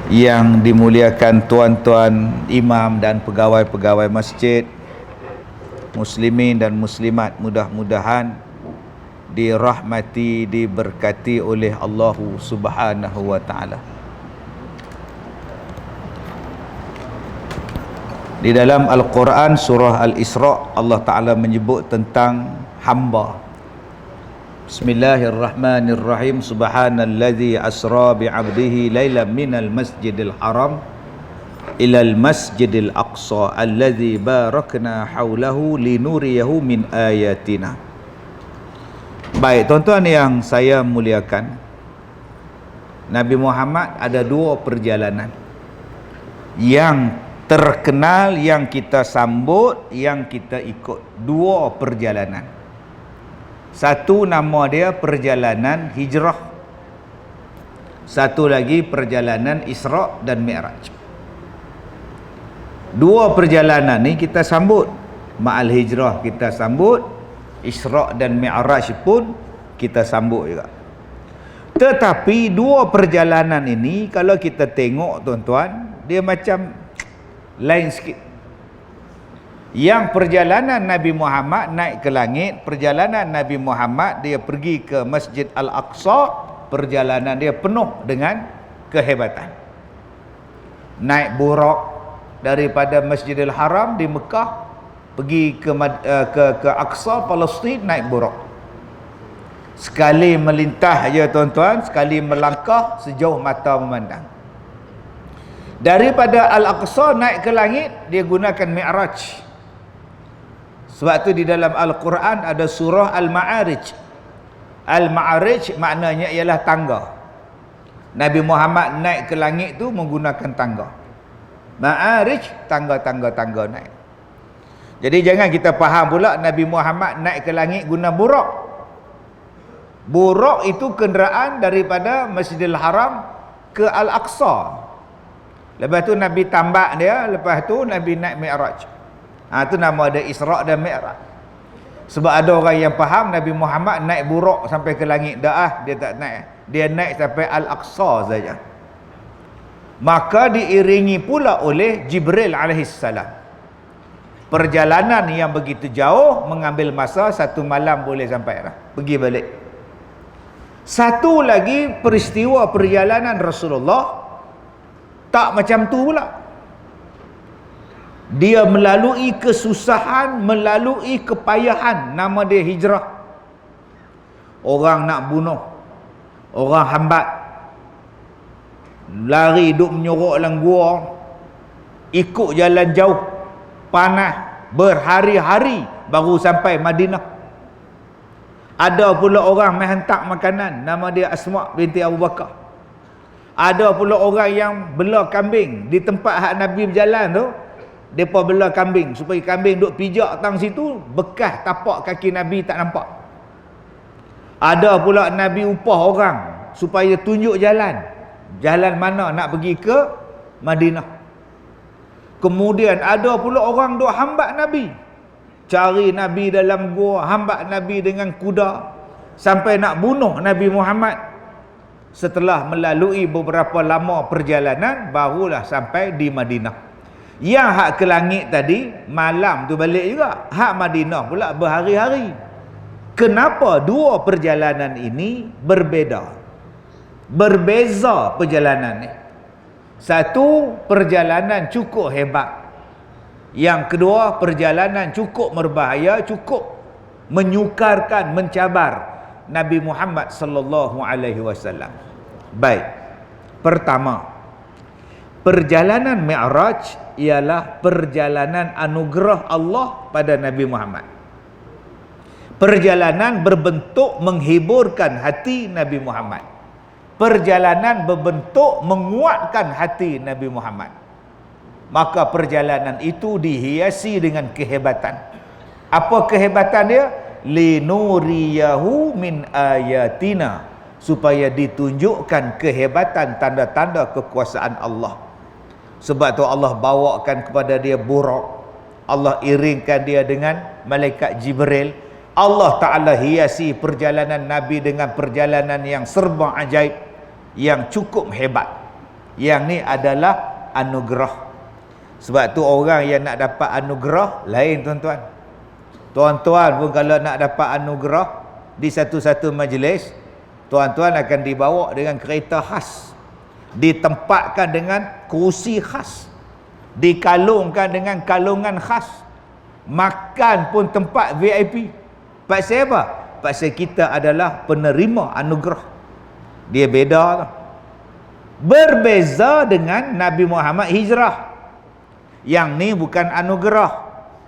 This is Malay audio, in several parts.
Yang dimuliakan tuan-tuan imam dan pegawai-pegawai masjid, muslimin dan muslimat, mudah-mudahan dirahmati, diberkati oleh Allah Subhanahu wa taala. Di dalam Al-Quran surah Al-Isra, Allah Ta'ala menyebut tentang hamba. Bismillahirrahmanirrahim. Subhanalladzi asra bi'abdihi laylan minal masjidil haram ilal masjidil aqsa alladzi barakna haulahu linuriyahu min ayatina. Baik tuan-tuan yang saya muliakan, Nabi Muhammad ada dua perjalanan yang terkenal, yang kita sambut, yang kita ikut. Dua perjalanan. Satu nama dia perjalanan hijrah, satu lagi perjalanan Isra dan Mi'raj. Dua perjalanan ni kita sambut. Ma'al hijrah kita sambut, Isra dan Mi'raj pun kita sambut juga. Tetapi dua perjalanan ini kalau kita tengok tuan-tuan, dia macam lain sikit. Yang perjalanan Nabi Muhammad naik ke langit, perjalanan Nabi Muhammad dia pergi ke Masjid Al-Aqsa, perjalanan dia penuh dengan kehebatan. Naik burak daripada Masjidil Haram di Mekah pergi ke Aqsa Palestin, naik burak. Sekali melintah je tuan-tuan, sekali melangkah sejauh mata memandang. Daripada Al-Aqsa naik ke langit, dia gunakan Mi'raj. Sebab tu di dalam Al-Quran ada surah Al-Ma'arij. Al-Ma'arij maknanya ialah tangga. Nabi Muhammad naik ke langit tu menggunakan tangga. Ma'arij, tangga-tangga naik. Jadi jangan kita faham pula Nabi Muhammad naik ke langit guna burak. Burak itu kenderaan daripada Masjidil Haram ke Al-Aqsa. Lepas tu Nabi tambak dia, lepas tu Nabi naik Mi'raj. Tu nama dia Isra dan Mi'raj. Sebab ada orang yang faham Nabi Muhammad naik burak sampai ke langit. Dah dia tak naik. Dia naik sampai Al-Aqsa saja. Maka diiringi pula oleh Jibril alaihissalam. Perjalanan yang begitu jauh mengambil masa 1 malam boleh sampai dah. Pergi balik. Satu lagi peristiwa perjalanan Rasulullah tak macam tu pula. Dia melalui kesusahan, melalui kepayahan. Nama dia hijrah. Orang nak bunuh, orang hambat, lari duk menyorok dalam gua, ikut jalan jauh, panas, berhari-hari baru sampai Madinah. Ada pula orang mai hantar makanan, nama dia Asma binti Abu Bakar. Ada pula orang yang bela kambing di tempat hak Nabi berjalan tu, depa bela kambing supaya kambing duk pijak tang situ, bekas tapak kaki Nabi tak nampak. Ada pula Nabi upah orang supaya tunjuk jalan. Jalan mana nak pergi ke Madinah. Kemudian ada pula orang duk hambat Nabi. Cari Nabi dalam gua, hambat Nabi dengan kuda sampai nak bunuh Nabi Muhammad. Setelah melalui beberapa lama perjalanan barulah sampai di Madinah. Yang hak ke langit tadi malam tu balik juga. Hak Madinah pula berhari-hari. Kenapa dua perjalanan ini berbeza perjalanan ni? Satu, perjalanan cukup hebat. Yang kedua, perjalanan cukup berbahaya, cukup menyukarkan, mencabar Nabi Muhammad sallallahu alaihi wasallam. Baik. Pertama, perjalanan Mi'raj ialah perjalanan anugerah Allah pada Nabi Muhammad. Perjalanan berbentuk menghiburkan hati Nabi Muhammad. Perjalanan berbentuk menguatkan hati Nabi Muhammad. Maka perjalanan itu dihiasi dengan kehebatan. Apa kehebatan dia? Linuriyahu min ayatina, supaya ditunjukkan kehebatan tanda-tanda kekuasaan Allah. Sebab tu Allah bawakan kepada dia burak, Allah iringkan dia dengan malaikat Jibril. Allah Ta'ala hiasi perjalanan Nabi dengan perjalanan yang serba ajaib, yang cukup hebat. Yang ni adalah anugerah. Sebab tu orang yang nak dapat anugerah lain tuan-tuan. Tuan-tuan pun kalau nak dapat anugerah di satu-satu majlis, tuan-tuan akan dibawa dengan kereta khas, ditempatkan dengan kerusi khas, dikalungkan dengan kalungan khas, makan pun tempat VIP. Pasal apa? Pasal kita adalah penerima anugerah. Dia beda tu. Berbeza dengan Nabi Muhammad hijrah. Yang ni bukan anugerah,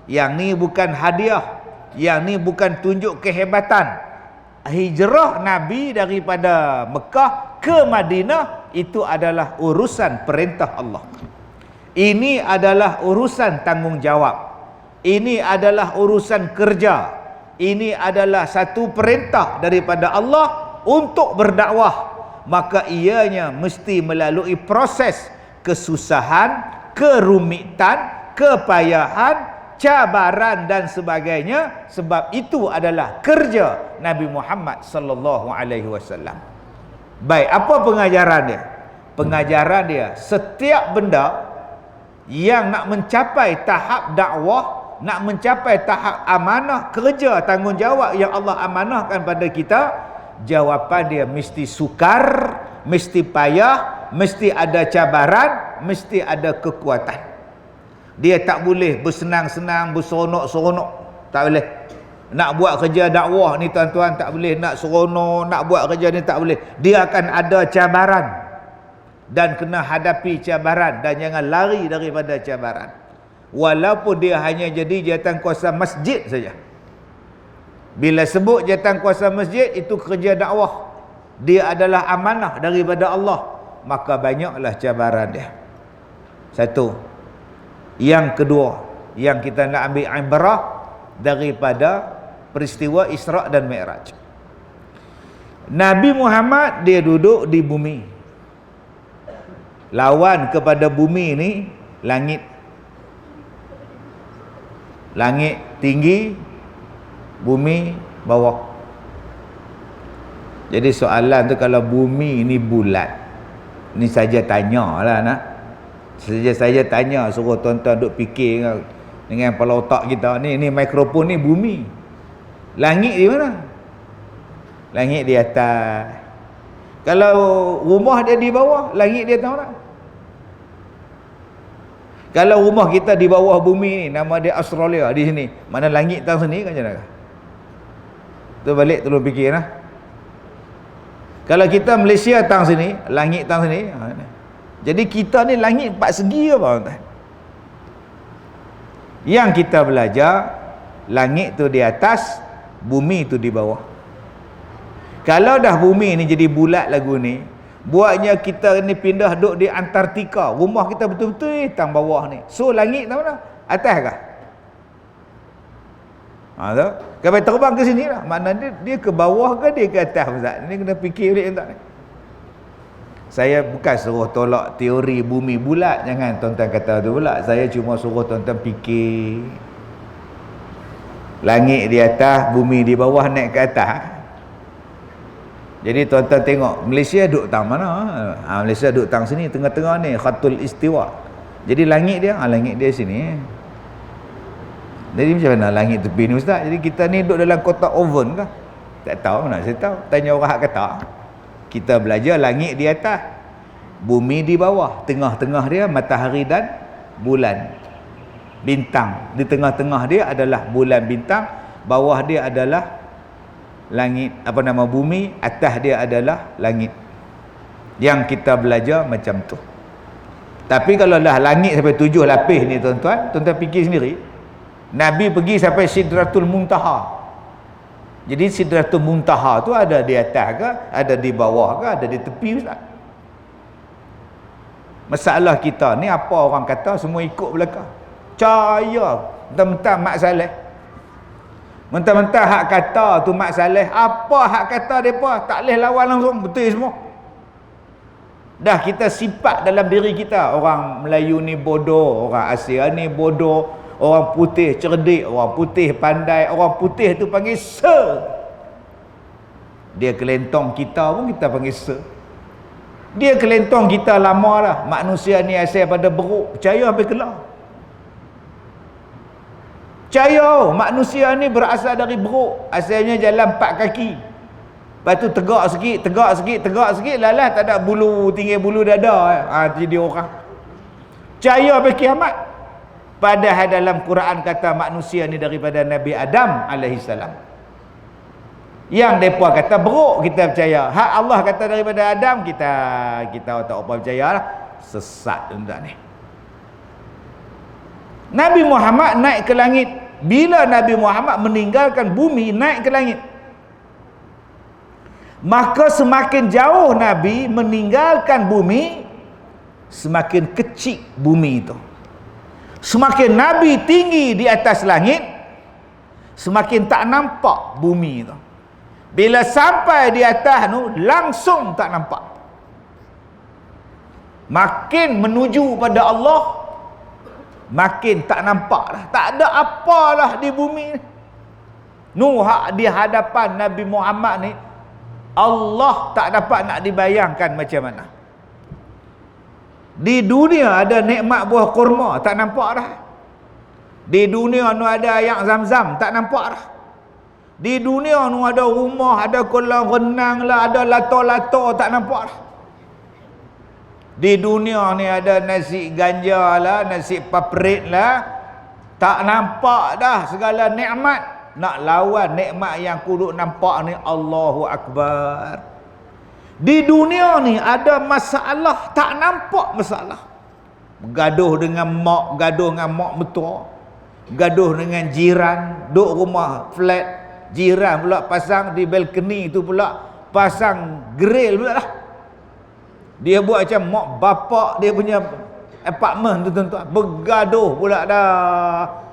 yang ni bukan hadiah, yang ni bukan tunjuk kehebatan. Hijrah Nabi daripada Mekah ke Madinah itu adalah urusan perintah Allah. Ini adalah urusan tanggungjawab. Ini adalah urusan kerja. Ini adalah satu perintah daripada Allah untuk berdakwah. Maka ianya mesti melalui proses kesusahan, kerumitan, kepayahan, cabaran dan sebagainya. Sebab itu adalah kerja Nabi Muhammad sallallahu alaihi wasallam. Baik, apa pengajaran dia? Pengajaran dia, setiap benda yang nak mencapai tahap dakwah, nak mencapai tahap amanah, kerja, tanggungjawab yang Allah amanahkan pada kita, jawapan dia mesti sukar, mesti payah, mesti ada cabaran, mesti ada kekuatan. Dia tak boleh bersenang-senang, berseronok-seronok. Tak boleh. Nak buat kerja dakwah ni tuan-tuan tak boleh. Nak seronok, nak buat kerja ni tak boleh. Dia akan ada cabaran. Dan kena hadapi cabaran. Dan jangan lari daripada cabaran. Walaupun dia hanya jadi jawatankuasa masjid saja. Bila sebut jawatankuasa masjid, itu kerja dakwah. Dia adalah amanah daripada Allah. Maka banyaklah cabaran dia. Satu. Yang kedua, yang kita nak ambil ibrah daripada peristiwa Isra' dan Mi'raj. Nabi Muhammad dia duduk di bumi. Lawan kepada bumi ni langit. Langit tinggi, bumi bawah. Jadi soalan tu, kalau bumi ni bulat, ni saja tanyalah nak. Saja tanya, suruh tuan-tuan duk fikir dengan kepala otak kita ni mikrofon ni bumi. Langit di mana? Langit di atas. Kalau rumah dia di bawah, langit di atas mana? Kalau rumah kita di bawah bumi ni, nama dia Australia di sini, mana langit tang sini kan macam mana? Tu balik tolong fikir lah. Kalau kita Malaysia tang sini, langit tang sini, jadi kita ni langit empat segi apa tuan? Yang kita belajar, langit tu di atas, bumi tu di bawah. Kalau dah bumi ni jadi bulat lagu ni, buatnya kita ni pindah duduk di Antartika, rumah kita betul-betul tang bawah ni. So langit tang mana? Atas kah? Tu. Kalau terbang ke sini lah, makna dia ke bawah ke dia ke atas Ustaz? Ni kena fikir balik tuan ni. Saya bukan suruh tolak teori bumi bulat, jangan tuan-tuan kata tu pula. Saya cuma suruh tuan-tuan fikir. Langit di atas, bumi di bawah, naik ke atas. Jadi tuan-tuan tengok, Malaysia duduk tang mana? Malaysia duduk tang sini, tengah-tengah ni, khatul istiwa. Jadi langit dia sini. Jadi macam mana langit tepi ni Ustaz? Jadi kita ni duduk dalam kotak oven kah? Tak tahu mana saya tahu. Tanya orang hak kata. Kita belajar langit di atas, bumi di bawah, tengah-tengah dia matahari dan bulan, bintang. Di tengah-tengah dia adalah bulan bintang, bawah dia adalah langit, bumi, atas dia adalah langit. Yang kita belajar macam tu. Tapi kalau dah langit sampai 7 lapis ni tuan-tuan fikir sendiri. Nabi pergi sampai Sidratul Muntaha. Jadi Sidratul Muntaha tu ada di atas ke, ada di bawah ke, ada di tepi Ustaz? Masalah kita ni apa orang kata semua ikut belakang. Caya mentang-mentang Mak Saleh. Mentang-mentang hak kata tu Mak Saleh, apa hak kata depa tak boleh lawan langsung, betul semua. Dah kita sifat dalam diri kita, orang Melayu ni bodoh, orang Asia ni bodoh, orang putih cerdik, orang putih pandai, orang putih tu panggil sir. Dia kelentong kita pun kita panggil sir. Dia kelentong kita lama lah. Manusia ni asal pada beruk. Percaya sampai kelar. Percaya manusia ni berasal dari beruk. Asalnya jalan 4 kaki. Lepas tu tegak sikit. Lalah tak ada bulu, tinggal bulu dada. Jadi orang. Percaya sampai kiamat. Padahal dalam Quran kata manusia ni daripada Nabi Adam alaihissalam. Yang mereka kata beruk, kita percaya. Hak Allah kata daripada Adam, kita tak apa percaya lah. Sesat tuan-tuan ni. Nabi Muhammad naik ke langit. Bila Nabi Muhammad meninggalkan bumi, naik ke langit, maka semakin jauh Nabi meninggalkan bumi, semakin kecil bumi itu. Semakin Nabi tinggi di atas langit, semakin tak nampak bumi itu. Bila sampai di atas tu, langsung tak nampak. Makin menuju pada Allah, makin tak nampak dah. Tak ada apalah di bumi ni. Hak di hadapan Nabi Muhammad ni, Allah tak dapat nak dibayangkan macam mana. Di dunia ada nikmat buah kurma, tak nampak dah. Di dunia ni ada air zam-zam, tak nampak dah. Di dunia ni ada rumah, ada kolam renang lah, ada lato-lato, tak nampak dah. Di dunia ni ada nasi ganja lah, nasi paprit lah, tak nampak dah segala nikmat. Nak lawan nikmat yang kudu nampak ni, Allahu Akbar. Di dunia ni ada masalah, tak nampak masalah. Gaduh dengan mak, gaduh dengan mak mertua, gaduh dengan jiran, duk rumah flat, jiran pula pasang di balkoni tu pula pasang grill pula lah. Dia buat macam mak bapak dia punya apartment tu tuan-tuan, bergaduh pula dah.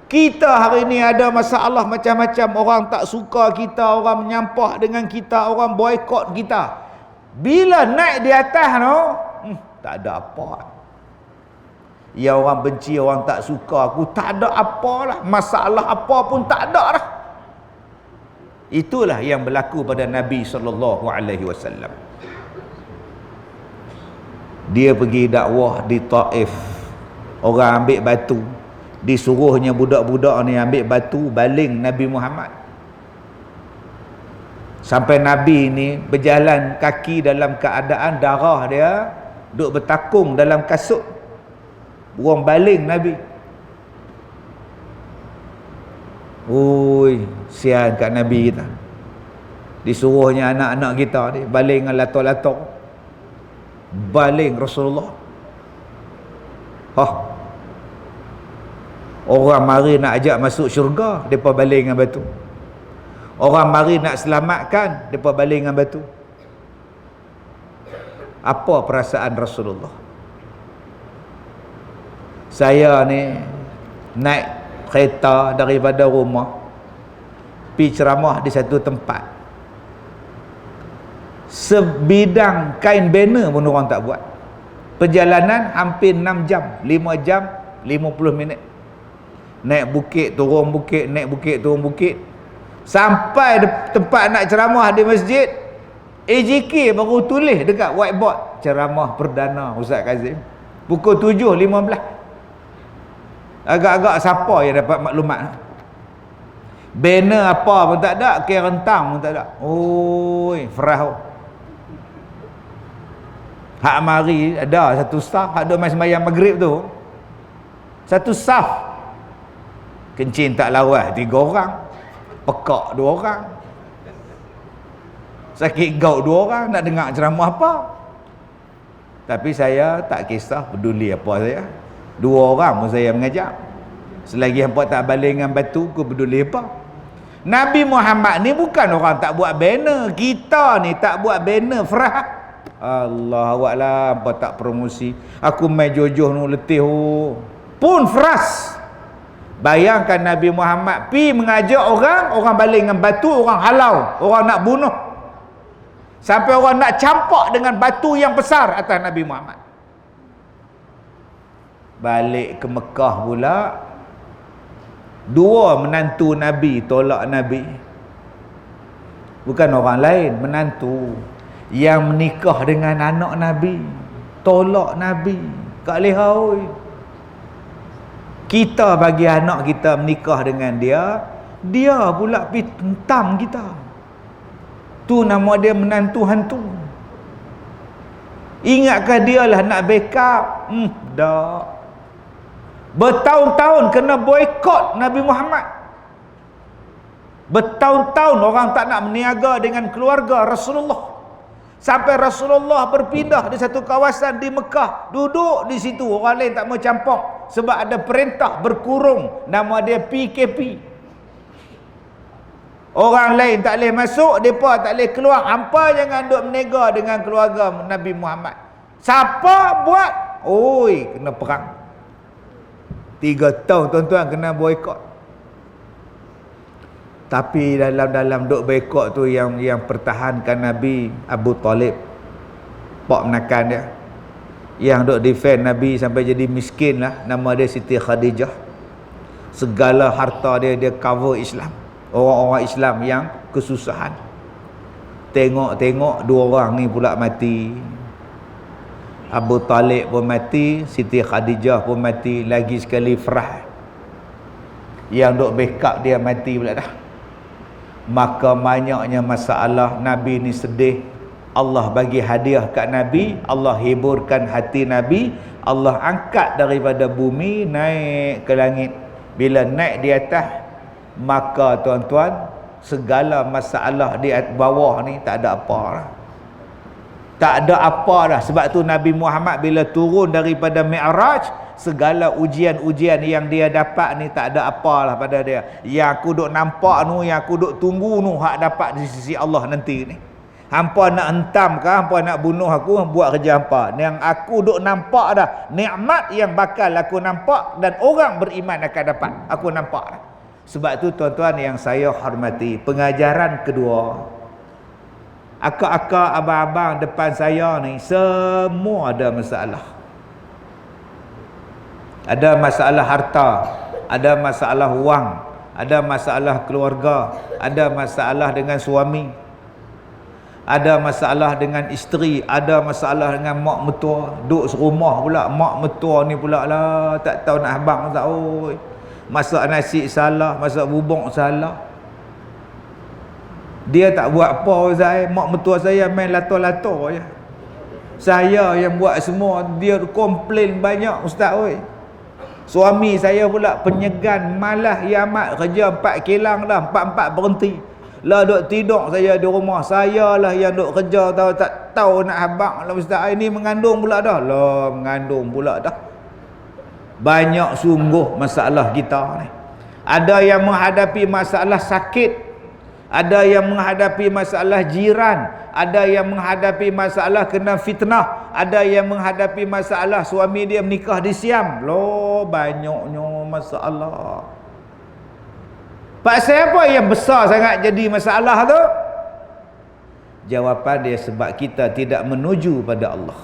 Kita hari ni ada masalah macam-macam. Orang tak suka kita, orang menyampah dengan kita, orang boykot kita. Bila naik di atas tu, tak ada apa. Ya, orang benci, orang tak suka aku, tak ada apalah. Masalah apa pun tak ada dah. Itulah yang berlaku pada Nabi SAW. Dia pergi dakwah di Taif. Orang ambil batu, disuruhnya budak-budak ni ambil batu baling Nabi Muhammad. Sampai Nabi ni berjalan kaki dalam keadaan darah dia duk bertakung dalam kasut. Buang baling Nabi. Oi, sian kat Nabi kita. Disuruhnya anak-anak kita ni baling dengan lato-lato. Baling Rasulullah. Orang mari nak ajak masuk syurga, depa baling dengan batu. Orang mari nak selamatkan, depa baling dengan batu. Apa perasaan Rasulullah? Saya ni naik kereta daripada rumah pergi ceramah di satu tempat. Sebidang kain banner pun orang tak buat. Perjalanan hampir 6 jam, 5 jam 50 minit. Naik bukit, turun bukit, naik bukit, turun bukit. Sampai tempat nak ceramah di masjid, AJK baru tulis dekat whiteboard, ceramah perdana Ustaz Kazim. Pukul 7.15. Agak-agak siapa yang dapat maklumat? Banner apa pun tak ada, kira rentang pun tak ada. Oi, frah. Hak mari ada satu staff, hak duk mai sembahyang maghrib tu. Satu staff kencing tak lawas 3 orang, pekak 2 orang, sakit gout 2 orang, nak dengar ceramah apa? Tapi saya tak kisah, peduli apa saya. 2 orang pun saya mengajar. Selagi hampa tak baling dengan batu, aku peduli apa? Nabi Muhammad ni bukan orang tak buat banner. Kita ni tak buat banner, frah. Allahuakbar, hampa tak promosi. Aku main jojoh nu letih pun fras. Bayangkan Nabi Muhammad pi mengajak orang, orang baling dengan batu, orang halau, orang nak bunuh. Sampai orang nak campak dengan batu yang besar atas Nabi Muhammad. Balik ke Mekah pula, 2 menantu Nabi tolak Nabi. Bukan orang lain, menantu. Yang menikah dengan anak Nabi, tolak Nabi, kat leha oi. Kita bagi anak kita menikah dengan dia, dia pula pergi hentam kita. Tu nama dia menantu hantu. Ingatkah dia lah nak backup? Dah. Bertahun-tahun kena boikot Nabi Muhammad. Bertahun-tahun orang tak nak meniaga dengan keluarga Rasulullah. Sampai Rasulullah berpindah di satu kawasan di Mekah, duduk di situ, orang lain tak mau campur sebab ada perintah berkurung, nama dia PKP. Orang lain tak boleh masuk, mereka tak boleh keluar. Hampa jangan duk menega dengan keluarga Nabi Muhammad. Siapa buat? Oi, kena perang. 3 tahun tuan-tuan kena boikot. Tapi dalam duk boikot tu yang pertahankan Nabi Abu Talib, pak menakan dia. Yang duk defend Nabi sampai jadi miskin lah, nama dia Siti Khadijah. Segala harta dia cover Islam. Orang-orang Islam yang kesusahan. Tengok-tengok 2 orang ni pula mati. Abu Talib pun mati, Siti Khadijah pun mati, lagi sekali Farah yang duk backup dia mati pula dah. Maka banyaknya masalah. Nabi ni sedih, Allah bagi hadiah kat Nabi, Allah hiburkan hati Nabi, Allah angkat daripada bumi naik ke langit. Bila naik di atas, maka tuan-tuan, segala masalah di bawah ni tak ada apa lah. Tak ada apa dah. Sebab tu Nabi Muhammad bila turun daripada Mi'raj, segala ujian-ujian yang dia dapat ni tak ada apalah pada dia. Yang aku duk nampak nu, yang aku duk tunggu nu, hak dapat di sisi Allah nanti ni. Hampa nak hentam ke, hampa nak bunuh aku, buat kerja hampa. Yang aku duk nampak dah, nikmat yang bakal aku nampak dan orang beriman akan dapat, aku nampak dah. Sebab tu tuan-tuan yang saya hormati, pengajaran kedua, akak-akak, abang-abang depan saya ni semua ada masalah. Ada masalah harta, ada masalah wang, ada masalah keluarga, ada masalah dengan suami, ada masalah dengan isteri, ada masalah dengan mak mertua. Duk serumah pula, mak mertua ni pula lah tak tahu nak abang tak. Oi, masak nasi salah, masak bubuk salah. Dia tak buat apa Ustaz. Mak mertua saya main lato-lato je. Saya yang buat semua. Dia komplain banyak Ustaz oi. Suami saya pula penyegan, malas amat, kerja 4 kilang dah, 4 berhenti. Lah duk tidur saya di rumah. Saya lah yang duk kerja, tahu tak tahu nak habaq lah Ustaz. Ini mengandung pula dah. Lah mengandung pula dah. Banyak sungguh masalah kita ni. Ada yang menghadapi masalah sakit, ada yang menghadapi masalah jiran, ada yang menghadapi masalah kena fitnah, ada yang menghadapi masalah suami dia menikah di Siam. Loh, banyaknya masalah. Pasal apa yang besar sangat jadi masalah tu? Jawapan dia sebab kita tidak menuju pada Allah.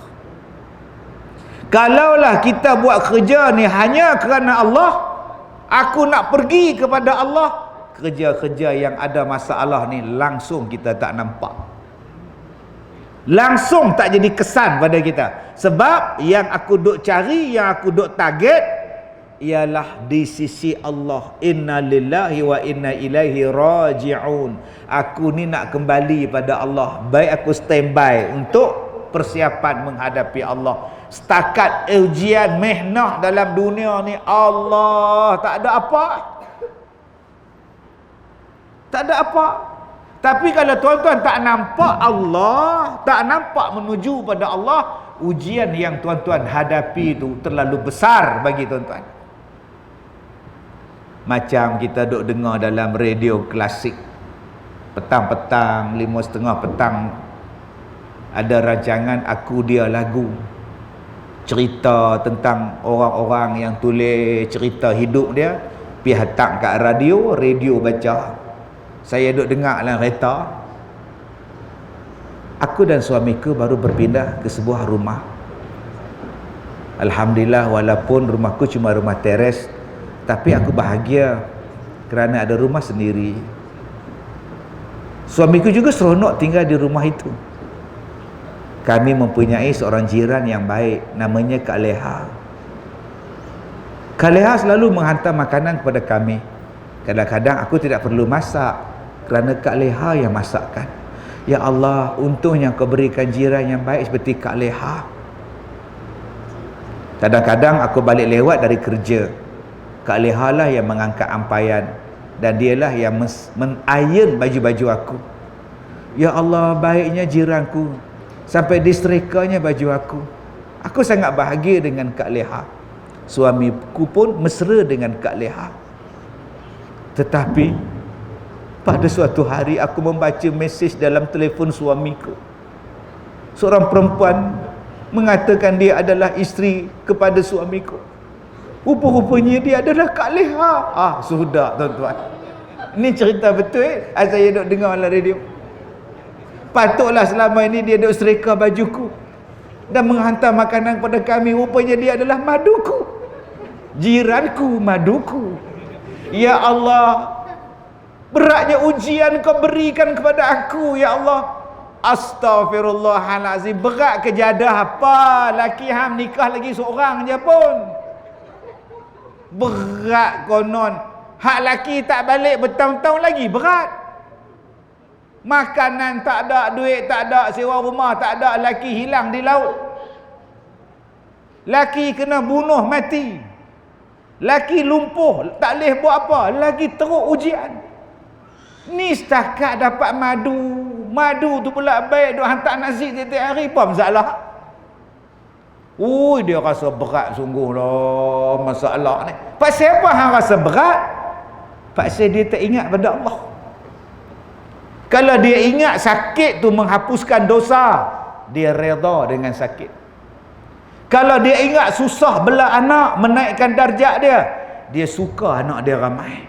Kalaulah kita buat kerja ni hanya kerana Allah, aku nak pergi kepada Allah, kerja-kerja yang ada masalah ni langsung kita tak nampak, langsung tak jadi kesan pada kita. Sebab yang aku duk cari, yang aku duk target ialah di sisi Allah. Inna lillahi wa inna ilaihi raji'un. Aku ni nak kembali pada Allah. Baik aku standby untuk persiapan menghadapi Allah. Setakat ujian mihnah dalam dunia ni, Allah tak ada apa. Tak ada apa. Tapi kalau tuan-tuan tak nampak Allah, tak nampak menuju pada Allah, ujian yang tuan-tuan hadapi itu terlalu besar bagi tuan-tuan. Macam kita duk dengar dalam radio klasik, petang-petang, 5:30 petang, ada rancangan Aku Dia Lagu, cerita tentang orang-orang yang tulis cerita hidup dia, pergi hantar kat radio, radio baca. Saya duk dengar dalam kereta. Aku dan suamiku baru berpindah ke sebuah rumah. Alhamdulillah, walaupun rumahku cuma rumah teres, tapi aku bahagia kerana ada rumah sendiri. Suamiku juga seronok tinggal di rumah itu. Kami mempunyai seorang jiran yang baik, namanya Kak Leha. Kak Leha selalu menghantar makanan kepada kami. Kadang-kadang aku tidak perlu masak, kerana Kak Leha yang masakkan. Ya Allah, untungnya kau berikan jiran yang baik seperti Kak Leha. Kadang-kadang aku balik lewat dari kerja, Kak Leha lah yang mengangkat ampaian, dan dialah yang men-iron baju-baju aku. Ya Allah, baiknya jiranku, sampai disetrikanya baju aku. Aku sangat bahagia dengan Kak Leha. Suamiku pun mesra dengan Kak Leha. Tetapi pada suatu hari aku membaca mesej dalam telefon suamiku. Seorang perempuan mengatakan dia adalah isteri kepada suamiku. Rupa-rupanya dia adalah Kak Leha. Sudah tuan-tuan. Ini cerita betul saya duk dengar dalam radio. Patutlah selama ini dia duk serika bajuku dan menghantar makanan kepada kami. Rupanya dia adalah maduku, jiranku, maduku. Ya Allah, beratnya ujian kau berikan kepada aku, ya Allah. Astaghfirullahalazim. Berat kejadah apa? Laki ham nikah lagi seorang je pun. Berat konon. Hak laki tak balik bertahun-tahun lagi berat. Makanan tak ada, duit tak ada, sewa rumah tak ada, laki hilang di laut. Laki kena bunuh mati. Laki lumpuh, tak boleh buat apa, lagi teruk ujian. Ni setakat dapat madu. Madu tu pula baik, duk hantar nasi tiap-tiap hari, apa masalah? Dia rasa berat sungguh lah masalah ni. Pasal apa hang rasa berat? Pasal dia tak ingat pada Allah. Kalau dia ingat sakit tu menghapuskan dosa, dia redha dengan sakit. Kalau dia ingat susah bela anak, menaikkan darjat dia, dia suka anak dia ramai.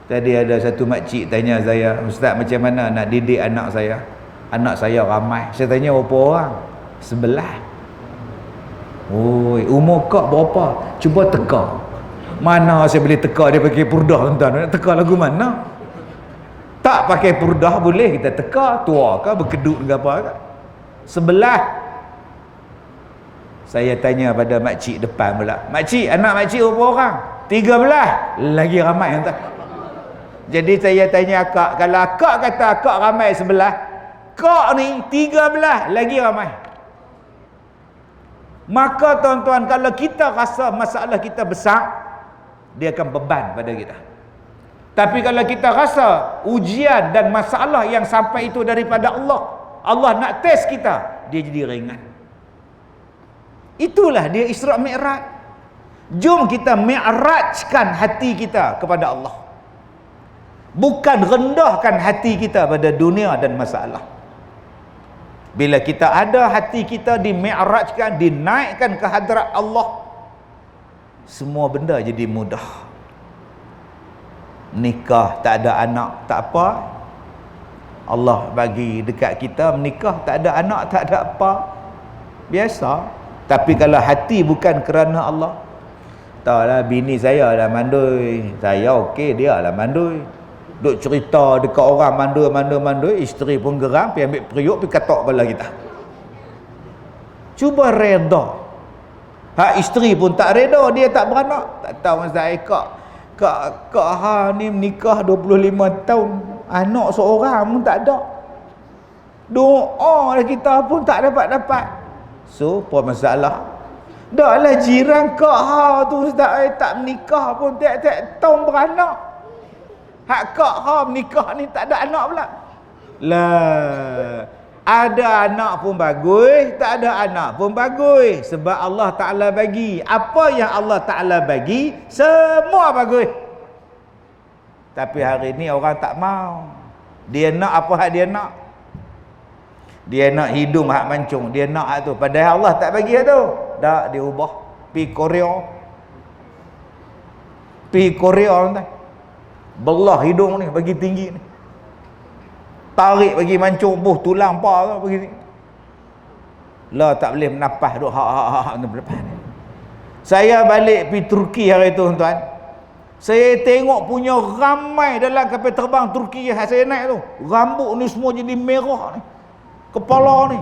Tadi ada satu makcik tanya saya, Ustaz, macam mana nak didik anak saya? Anak saya ramai. Saya tanya berapa orang? 11. Umur kau berapa? Cuba teka. Mana saya boleh teka dia pakai purdah, tuan-tuan? Nak teka lagu mana? Tak pakai purdah boleh kita teka, tua ke berkedut ke apa ke? 11. Saya tanya pada makcik depan pula, makcik, anak makcik berapa orang? 13. Lagi ramai, tuan. Jadi saya tanya akak, kalau akak kata akak ramai 11, kak ni 13 lagi ramai. Maka tuan-tuan, kalau kita rasa masalah kita besar, dia akan beban pada kita. Tapi kalau kita rasa ujian dan masalah yang sampai itu daripada Allah, Allah nak test kita, dia jadi ringan. Itulah dia Isra' Mi'raj. Jom kita mi'rajkan hati kita kepada Allah. Bukan rendahkan hati kita pada dunia dan masalah. Bila kita ada hati kita dimi'rajkan, dinaikkan ke hadrat Allah, semua benda jadi mudah. Nikah tak ada anak tak apa, Allah bagi dekat kita menikah, tak ada anak tak ada apa, biasa. Tapi kalau hati bukan kerana Allah, tahulah bini saya lah mandui, saya okey, dia lah mandui, duk cerita dekat orang mandui, isteri pun geram, pergi ambil periuk, pergi katok kepala kita. Cuba reda. Isteri pun tak reda, dia tak beranak. Tak tahu Ustaz, Kak Ha ni menikah 25 tahun, anak seorang pun tak ada. Doa kita pun tak dapat. So, apa masalah? Dah lah jiran Kak Ha tu Ustaz, tak menikah pun tiap-tiap tahun beranak. Hak Kak Ha menikah ni tak ada anak pula. Lah, ada anak pun bagus, tak ada anak pun bagus. Sebab Allah Ta'ala bagi. Apa yang Allah Ta'ala bagi, semua bagus. Tapi hari ni orang tak mau. Dia nak apa hak dia nak. Dia nak hidung hak mancung, dia nak hak tu. Padahal Allah tak bagi hak tu. Tak, dia ubah. Pergi Korea tuan. Belah hidung ni bagi tinggi ni. Tarik bagi mancung, tulang apa tu begini. Lah tak boleh menapah duk hak depan ni. Saya balik pergi Turki hari tu tuan. Saya tengok punya ramai dalam kapal terbang Turki yang saya naik tu. Rambut ni semua jadi merah ni. kepala ni.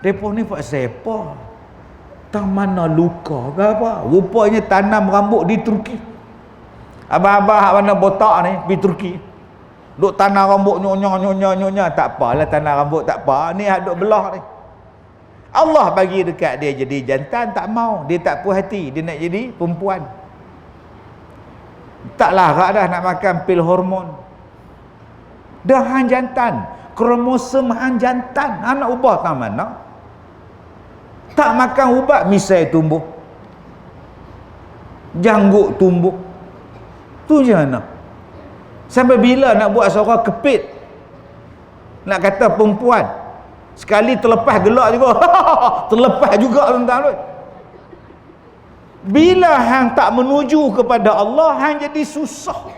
Depa ni buat siapa? Tak mana luka ke apa? Rupanya tanam rambut di Turki. Abang-abang hak mana botak ni pergi Turki. Duk tanam rambut nyonya. Tak apalah tanam rambut, tak apa. Ni hak duk belah ni. Allah bagi dekat dia jadi jantan, tak mau. Dia tak puas hati, dia nak jadi perempuan. Tak larat dah nak makan pil hormon. Dah hang jantan, kromosom hang jantan, anak ubah tak mana? Tak makan ubat, misai tumbuh, janggut tumbuh. Tu je anak. Sampai bila nak buat suara kepit, nak kata perempuan, sekali terlepas gelak juga. Terlepas juga tuan-tuan. Bila hang tak menuju kepada Allah, hang jadi susah.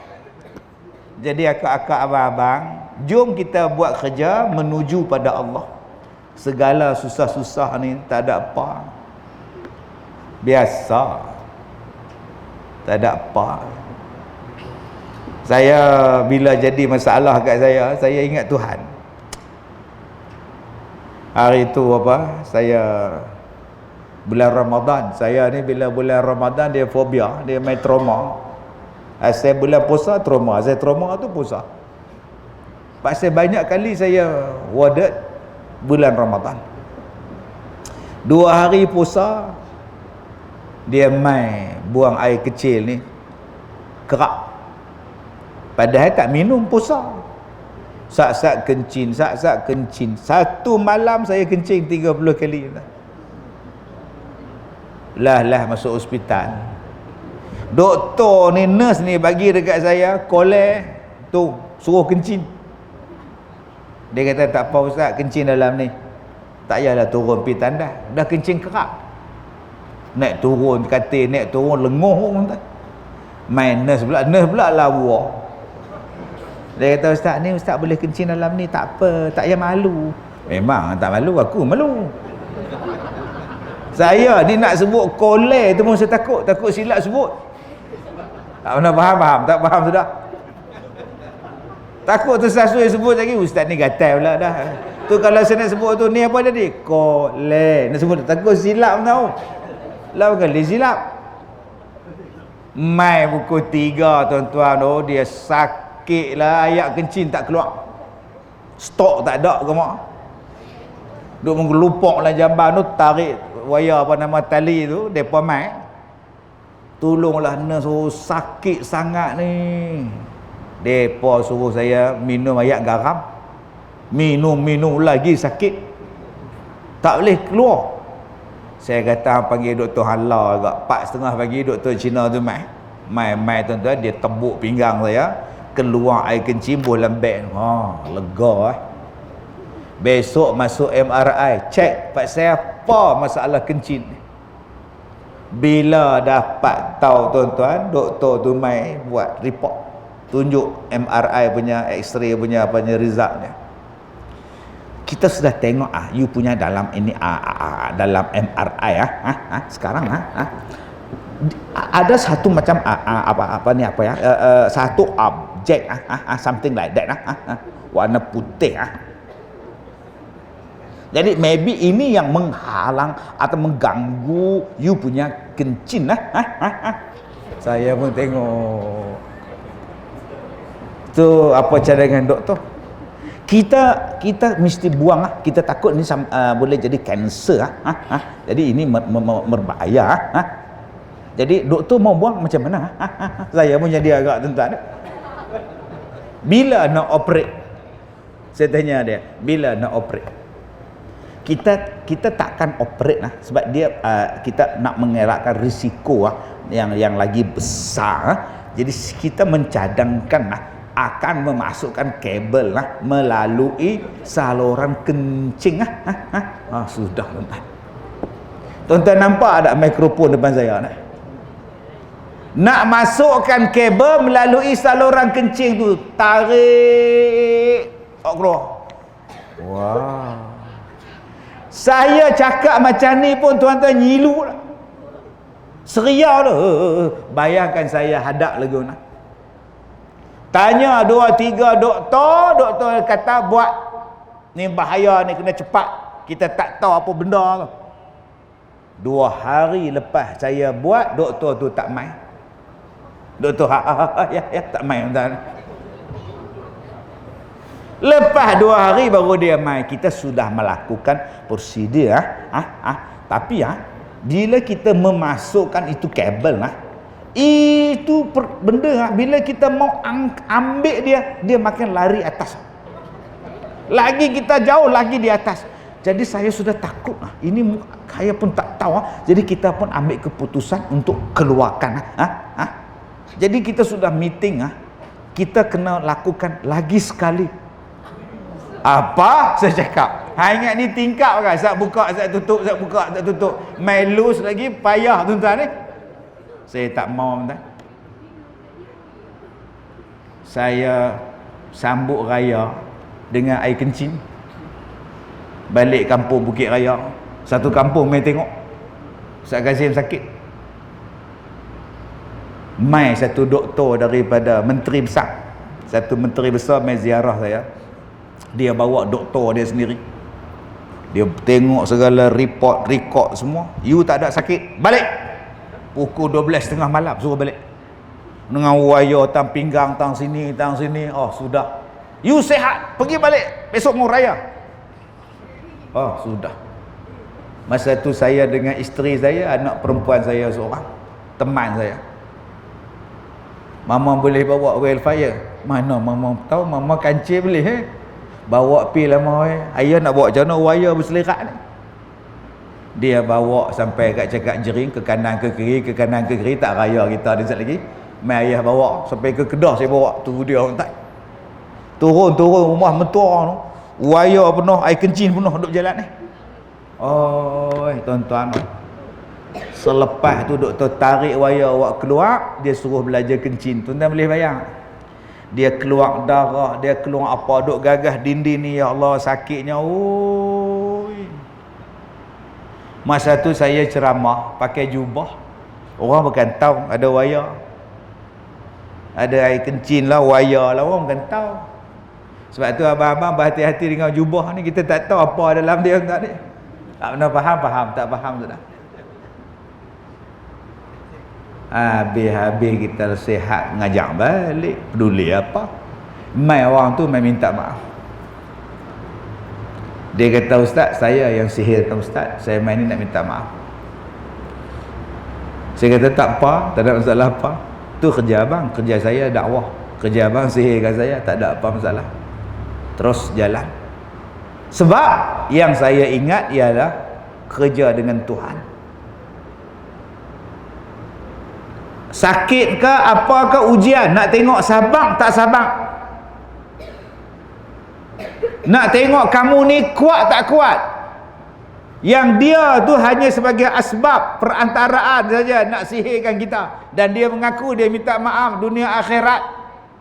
Jadi akak-akak abang-abang, jom kita buat kerja menuju pada Allah. Segala susah-susah ni tak ada apa, biasa, tak ada apa. Saya bila jadi masalah kat saya ingat Tuhan. Hari itu apa, saya bulan Ramadan, saya ni bila bulan Ramadan dia fobia, dia main trauma. Saya bulan puasa trauma, saya trauma tu puasa. Pasal banyak kali saya warded bulan Ramadan. 2 hari puasa dia main buang air kecil ni kerak. Padahal tak minum puasa. Sak-sak kencing, sak-sak kencing. Satu malam saya kencing 30 kali. Lah masuk hospital. Doktor ni, nurse ni bagi dekat saya kolej tu, suruh kencing. Dia kata tak apa ustaz, kencing dalam ni. Tak payahlah turun pergi tandas. Dah kencing kerak. Naik turun katil, naik turun lenguh pun tak. Main nurse pula lawa. Dia kata ustaz ni, ustaz boleh kencing dalam ni, tak apa, tak payah malu. Memang tak malu, aku malu. Saya ni nak sebut kolej tu pun saya takut silap sebut. Tak pernah faham, tak faham sudah. Takut tersasui sebut lagi, ustaz ni gatal pula dah. Tu kalau saya nak sebut tu, ni apa tadi? Kolej. Nak sebut, takut silap tahu. Lalu kali silap. Mai pukul 3 tuan-tuan, oh dia sakit lah, ayak kencing tak keluar. Stok tak ada ke mak? Duk mengelupok lah jamban tu, tarik wayar apa nama tali tu, depa mai. Tolonglah nurse, oh, sakit sangat ni. Depa suruh saya minum air garam. Minum lagi sakit. Tak boleh keluar. Saya kata panggil doktor Hala agak 4:30 pagi, doktor Cina tu mai tuan-tuan, dia tebuk pinggang saya, keluar air kencing dalam beg. Lega. Besok masuk MRI, cek pasal apa masalah kencing. Bila dapat tahu tuan-tuan, doktor tu mai buat report, tunjuk MRI punya, X-ray punya result dia. Kita sudah tengok you punya dalam ini dalam MRI sekarang ada satu macam satu objek something like that warna putih Jadi maybe ini yang menghalang atau mengganggu you punya kencing Saya pun tengok. Tu apa cadangan doktor? Kita mesti buang kita takut ni boleh jadi kanser Jadi ini berbahaya Jadi doktor mau buang macam mana Saya pun jadi agak tentan. Bila nak operate? Saya tanya dia, bila nak operate? Kita takkan operate sebab dia kita nak mengelakkan risiko yang lagi besar. Jadi kita mencadangkan akan memasukkan kabel melalui saluran kencing sudah tuan-tuan. Tuan-tuan nampak ada mikrofon depan saya nak masukkan kabel melalui saluran kencing tu, tarik keluar. Wow. Saya cakap macam ni pun tuan-tuan nyilu lah. Seriau tu. Bayangkan saya hadap lagu nak. Tanya 2-3 doktor kata buat Ni bahaya ni, kena cepat. Kita tak tahu apa benda tu. 2 hari lepas saya buat, doktor tu tak main. Doktor ya tak main tuan. Lepas 2 hari baru dia main. Kita sudah melakukan prosedur tapi bila kita memasukkan itu kabel itu benda bila kita mau ambil dia makin lari atas. Lagi kita jauh lagi di atas. Jadi saya sudah takut ini saya pun tak tahu. Jadi kita pun ambil keputusan untuk keluarkan. Jadi kita sudah meeting kita kena lakukan lagi sekali. Apa? Saya cakap. Ingat ni tingkap kan? Sat buka, sat tutup, sat buka, sat tutup. Main loose lagi payah tuan-tuan ni. Saya tak mau tuan. Saya sambut raya dengan air kencing. Balik kampung Bukit Raya. Satu kampung main tengok. Ustaz Kazim sakit. Mai satu doktor daripada menteri besar. Satu menteri besar mai ziarah saya. Dia bawa doktor dia sendiri. Dia tengok segala report, record semua. You tak ada sakit. Balik. Pukul 12.30 malam suruh balik. Dengan wayar tang pinggang tang sini. Oh sudah. You sehat. Pergi balik. Besok mau raya. Oh sudah. Masa tu saya dengan isteri saya, anak perempuan saya seorang, teman saya. Mama boleh bawa wildfire? Mana mama tahu, mama kancil boleh bawa pi lama ayah nak bawa macam mana wire berselerak ni. Dia bawa sampai kat cakap jering, ke kanan ke kiri, ke kanan ke kiri, tak raya kita ada sekejap lagi. Mai ayah bawa sampai ke Kedah, saya bawa tu dia tak. Turun rumah mentua tu. Wire penuh, air kencing penuh duduk jalan ni. Oh, tuan-tuan. Selepas tu doktor tarik wire awak keluar, dia suruh belajar kencing. Tuan-tuan boleh bayang? Dia keluar darah, dia keluar apa, duk gagah dinding ni, ya Allah sakitnya. Oi. Masa tu saya ceramah pakai jubah. Orang bukan tahu ada wire. Ada air kencing lah, wire lah, orang bukan tahu. Sebab tu abang-abang berhati-hati dengan jubah ni, kita tak tahu apa dalam dia tak ni. Tak pernah faham, tak faham sudah. Habis-habis kita sihat ngajak balik, peduli apa. Mai orang tu mai minta maaf. Dia kata, ustaz, saya yang sihirkan ustaz, saya mai ni nak minta maaf. Saya kata tak apa, tak ada masalah apa. Tu kerja abang, kerja saya dakwah. Kerja abang sihirkan saya, tak ada apa masalah. Terus jalan. Sebab yang saya ingat ialah kerja dengan Tuhan. Sakit ke apa ke ujian, nak tengok sabang tak sabang, nak tengok kamu ni kuat tak kuat. Yang dia tu hanya sebagai asbab perantaraan saja nak sihirkan kita, dan dia mengaku dia minta maaf dunia akhirat.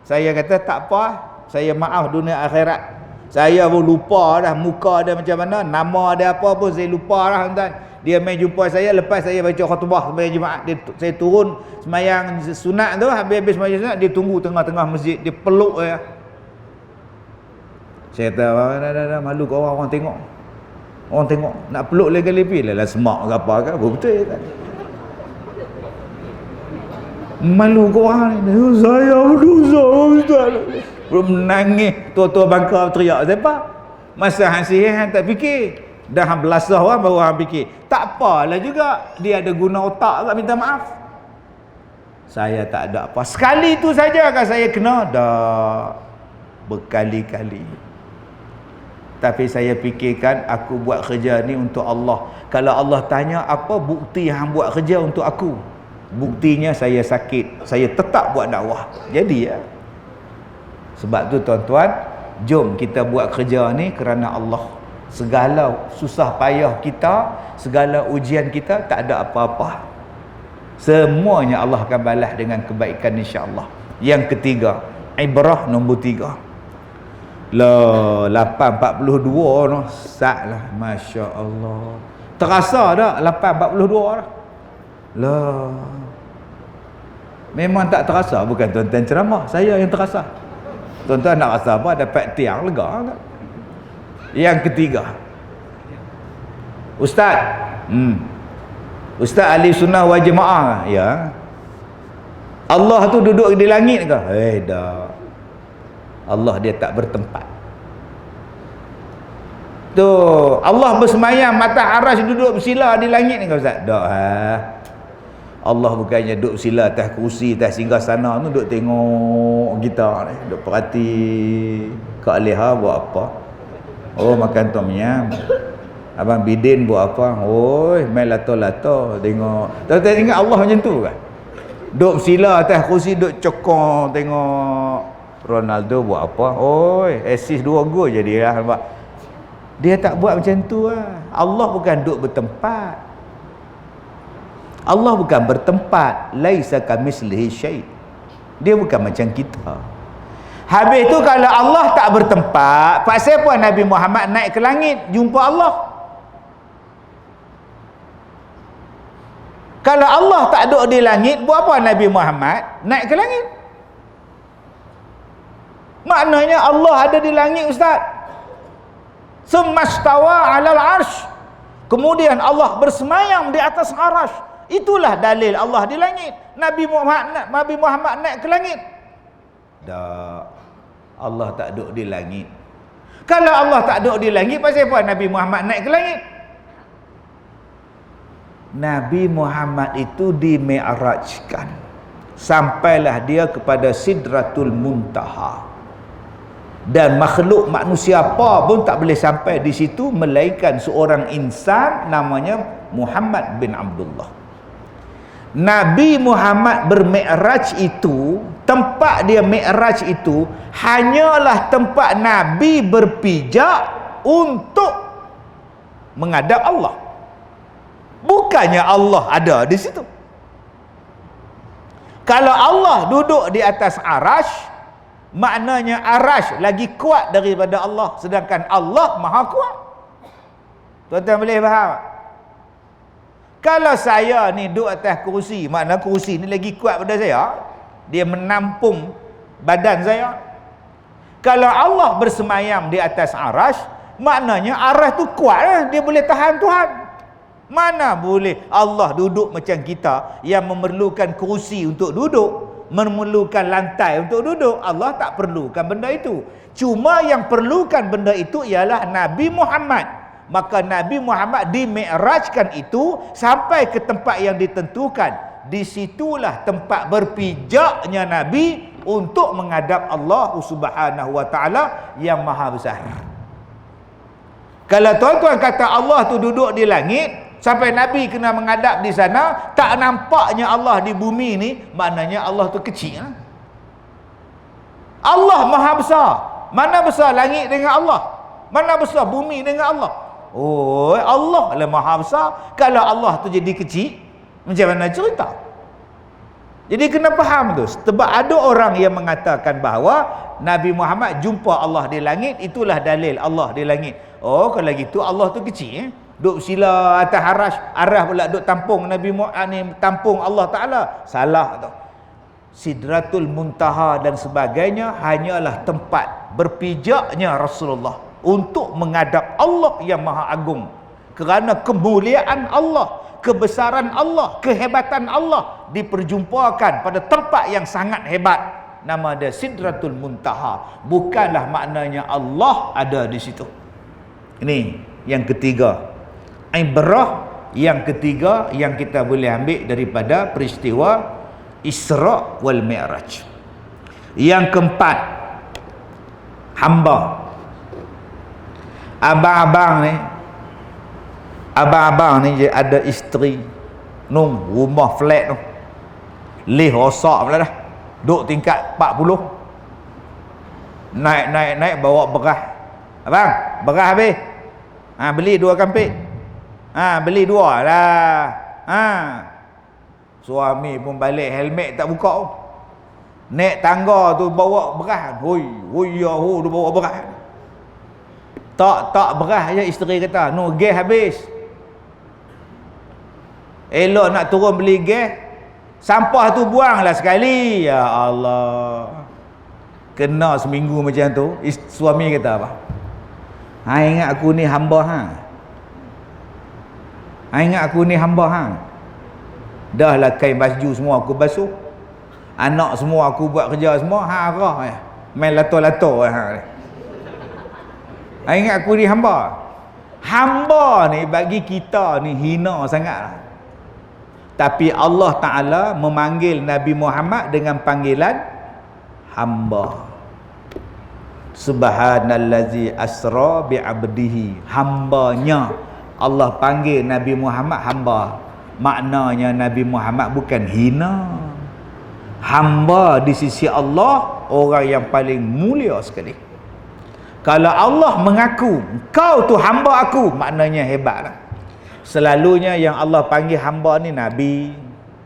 Saya kata tak apa, saya maaf dunia akhirat. Saya pun lupa dah muka dia macam mana, nama dia apa pun saya lupa dah tuan. Dia main jumpa saya lepas saya baca khutbah sembahyang Jumaat. Saya turun sembahyang sunat tu, habis-habis sembahyang sunat dia tunggu tengah-tengah masjid, dia peluk saya. Saya kata dah malu ke orang tengok. Orang tengok nak peluk lagi lebih lah semak ke apa ke, betul tak? Malu ke orang ni. Saya berdosa ustaz. Belum menangis, tua-tua bangka teriak. Siapa? Masa hang sihir hang tak fikir. Dah hang belasah orang baru hang fikir. Tak apalah juga, dia ada guna otak tak minta maaf. Saya tak ada apa. Sekali tu saja kan saya kena, dah berkali-kali. Tapi saya fikirkan aku buat kerja ni untuk Allah. Kalau Allah tanya apa bukti hang buat kerja untuk aku? Buktinya saya sakit, saya tetap buat dakwah. Jadi ya. Sebab tu tuan-tuan, jom kita buat kerja ni kerana Allah. Segala susah payah kita, segala ujian kita, tak ada apa-apa. Semuanya Allah akan balas dengan kebaikan insya-Allah. Yang ketiga, ibrah nombor 3. Lah 8.42 noh, saklah, masya-Allah. Terasa tak 8.42 dah? Lah. Memang tak terasa, bukan tuan-tuan ceramah, saya yang terasa. Tuan-tuan nak rasa apa? Dapat tiang lega tak? Yang ketiga, Ustaz, Ustaz ahli sunnah wal jemaah, ya. Allah tu duduk di langit ke? Dah. Allah dia tak bertempat. Tu Allah bersemayam atas arasy duduk bersila di langit ke Ustaz? Tak. Allah bukannya duduk bersila atas kerusi, atas singgasana tu duduk tengok kita ni, duduk perhati Kak Leha buat apa. Oh, makan tom yam. Abang Bidin buat apa? Oi, main lato-lato tengok. Tak ingat Allah macam tu kan? Duduk bersila atas kerusi, duduk cokong tengok Ronaldo buat apa. Oi, assist 2 gol jadilah. Nampak? Dia tak buat macam tu lah. Allah bukan duduk bertempat. Allah bukan bertempat. Laisa kamislihi syai'. Dia bukan macam kita. Habis tu kalau Allah tak bertempat, pasal apa Nabi Muhammad naik ke langit jumpa Allah? Kalau Allah tak duduk di langit, buat apa Nabi Muhammad naik ke langit? Maknanya Allah ada di langit, Ustaz. Summastawa 'alal 'arsy. Kemudian Allah bersemayam di atas arasy. Itulah dalil Allah di langit. Nabi Muhammad naik ke langit. Tak. Allah tak duduk di langit. Kalau Allah tak duduk di langit, pasal apa Nabi Muhammad naik ke langit? Nabi Muhammad itu di-mi'rajkan. Sampailah dia kepada Sidratul Muntaha. Dan makhluk manusia apa pun tak boleh sampai di situ melainkan seorang insan namanya Muhammad bin Abdullah. Nabi Muhammad bermi'raj itu, tempat dia mi'raj itu hanyalah tempat Nabi berpijak untuk menghadap Allah. Bukannya Allah ada di situ. Kalau Allah duduk di atas arasy, maknanya arasy lagi kuat daripada Allah, sedangkan Allah maha kuat. Tuan-tuan boleh faham? Kalau saya ni duduk atas kerusi, makna kerusi ni lagi kuat pada saya, dia menampung badan saya. Kalau Allah bersemayam di atas arasy, maknanya arasy tu kuat lah, dia boleh tahan Tuhan. Mana boleh Allah duduk macam kita yang memerlukan kerusi untuk duduk, memerlukan lantai untuk duduk. Allah tak perlukan benda itu. Cuma yang perlukan benda itu ialah Nabi Muhammad. Maka Nabi Muhammad di-mi'rajkan itu sampai ke tempat yang ditentukan. Disitulah tempat berpijaknya Nabi untuk menghadap Allah Subhanahu wa ta'ala yang maha besar. Kalau tuan-tuan kata Allah tu duduk di langit, sampai Nabi kena menghadap di sana, tak nampaknya Allah di bumi ni, maknanya Allah tu kecil. Allah maha besar. Mana besar langit dengan Allah? Mana besar bumi dengan Allah? Oh, Allah lah maha besar. Kalau Allah tu jadi kecil, macam mana cerita? Jadi kena faham tu. Sebab ada orang yang mengatakan bahawa Nabi Muhammad jumpa Allah di langit, itulah dalil Allah di langit. Oh, kalau gitu Allah tu kecil. Duk sila atas arasy pula duk tampung Nabi Muhammad ni, tampung Allah Taala. Salah tu. Sidratul Muntaha dan sebagainya hanyalah tempat berpijaknya Rasulullah untuk menghadap Allah yang Maha Agung. Kerana kemuliaan Allah, kebesaran Allah, kehebatan Allah diperjumpakan pada tempat yang sangat hebat. Nama dia Sidratul Muntaha. Bukanlah maknanya Allah ada di situ. Ini yang ketiga. Ibrah yang ketiga yang kita boleh ambil daripada peristiwa Isra wal Mi'raj. Yang keempat, hamba. Abang-abang ni ada isteri rumah flat tu leh rosak pula dah, duduk tingkat 40, naik bawa beras. Abang, beras habis, beli 2 kampit, beli 2 lah. Suami pun balik helmet tak buka, naik tangga tu bawa beras, hoi tu bawa beras. Tak beras je, isteri kata, no, gas habis. Elok nak turun beli gas, sampah tu buanglah sekali. Ya Allah, kena seminggu macam tu. Suami kata apa? Hang ingat aku ni hamba hang. Hang ingat aku ni hamba hang. Dah lah kain baju semua aku basuh. Anak semua aku buat kerja semua, hang arah main lato-lato hang. Hang ingat aku ni hamba. Hamba ni bagi kita ni hina sangatlah. Tapi Allah Ta'ala memanggil Nabi Muhammad dengan panggilan hamba. Subhanallazi asra bi'abdihi. Hambanya. Allah panggil Nabi Muhammad hamba. Maknanya Nabi Muhammad bukan hina. Hamba di sisi Allah, orang yang paling mulia sekali. Kalau Allah mengaku, kau tu hamba aku, maknanya hebatlah. Selalunya yang Allah panggil hamba ni Nabi,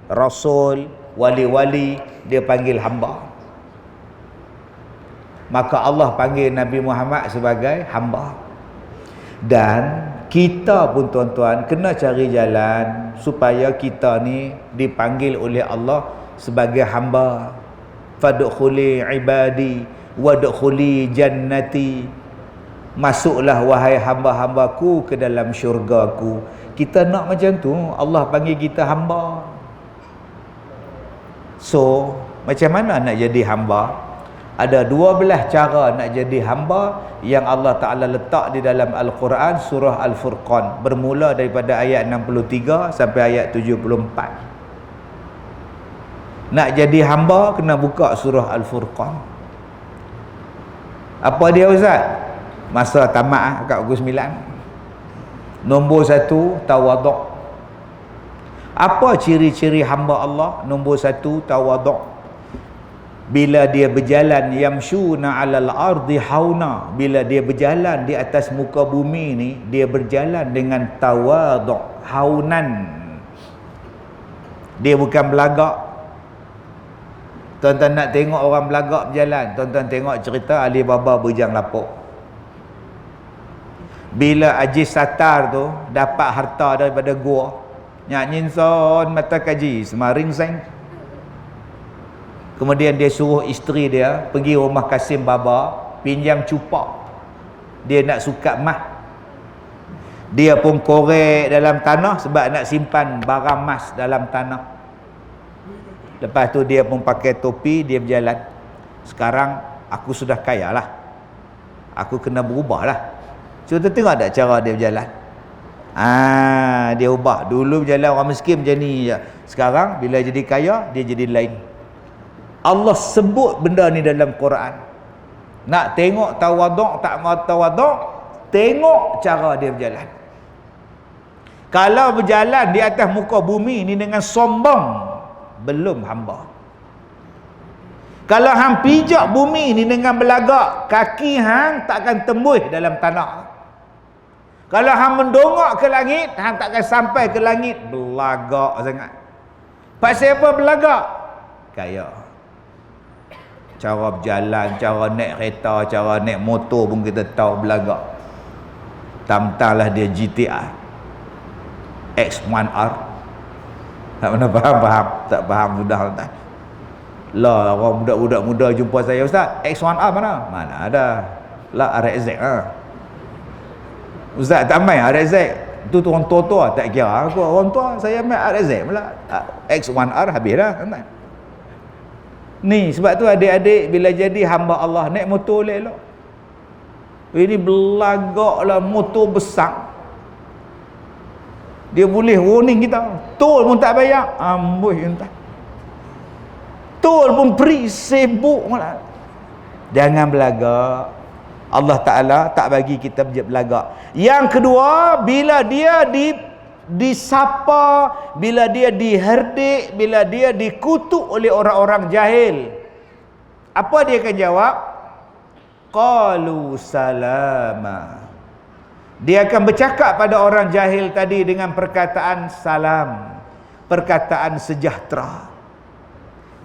Rasul, wali-wali, dia panggil hamba. Maka Allah panggil Nabi Muhammad sebagai hamba. Dan kita pun tuan-tuan kena cari jalan supaya kita ni dipanggil oleh Allah sebagai hamba. Fadkhuli ibadi wadkhuli jannati. Masuklah wahai hamba-hambaku ke dalam syurgaku. Kita nak macam tu, Allah panggil kita hamba. So, macam mana nak jadi hamba? Ada 12 cara nak jadi hamba yang Allah Ta'ala letak di dalam Al-Quran, surah Al-Furqan, bermula daripada ayat 63 sampai ayat 74. Nak jadi hamba kena buka surah Al-Furqan. Apa dia Ustaz? Masa tamat kat pukul 9. Nombor 1, tawaduk. Apa ciri-ciri hamba Allah? Nombor 1, tawaduk. Bila dia berjalan yamshuna 'alal ardi hauna, bila dia berjalan di atas muka bumi ni, dia berjalan dengan tawaduk, haunan. Dia bukan belagak. Tuan-tuan nak tengok orang belagak berjalan, tuan-tuan tengok cerita Ali Baba Bujang Lapuk. Bila Haji Sattar tu dapat harta daripada gua, nyak nyinson mata kaji semaring seng. Kemudian dia suruh isteri dia pergi rumah Kasim Baba pinjam cupak. Dia nak sukat mah. Dia pun korek dalam tanah sebab nak simpan barang emas dalam tanah. Lepas tu dia pun pakai topi, dia berjalan. Sekarang aku sudah kaya lah, aku kena berubah lah. Cuba tengok tak cara dia berjalan. Dia ubah. Dulu berjalan orang miskin macam ni je. Sekarang bila jadi kaya, dia jadi lain. Allah sebut benda ni dalam Quran. Nak tengok tawaduk tak mau tawaduk, tengok cara dia berjalan. Kalau berjalan di atas muka bumi ni dengan sombong, belum hamba. Kalau hang pijak bumi ni dengan belagak, kaki hang takkan tembus dalam tanah. Kalau hang mendongak ke langit, hang takkan sampai ke langit. Belagak sangat. Pasal apa belagak? Kaya. Cara berjalan, cara naik kereta, cara naik motor pun kita tahu belagak. Tam-tamlah dia GTR X1R. Tak pernah faham? Tak faham sudah tak. Lah orang budak-budak muda jumpa saya, Ustaz, X1R mana? Mana ada. Lah RXZ Ustaz tak main RXZ. Tu orang tua-tua tak kira aku orang tua, saya main RXZ pula. X1R habis dah kan. Ni sebab tu adik-adik bila jadi hamba Allah naik motor elok. Ini belagaklah motor besar. Dia boleh warning kita. Tol pun tak bayar. Amboi entah. Tol pun free, sibuk malah. Jangan belagak. Allah Ta'ala tak bagi kita belagak. Yang kedua, bila dia disapa, bila dia diherdik, bila dia dikutuk oleh orang-orang jahil, apa dia akan jawab? Qalu salama. Dia akan bercakap pada orang jahil tadi dengan perkataan salam, perkataan sejahtera.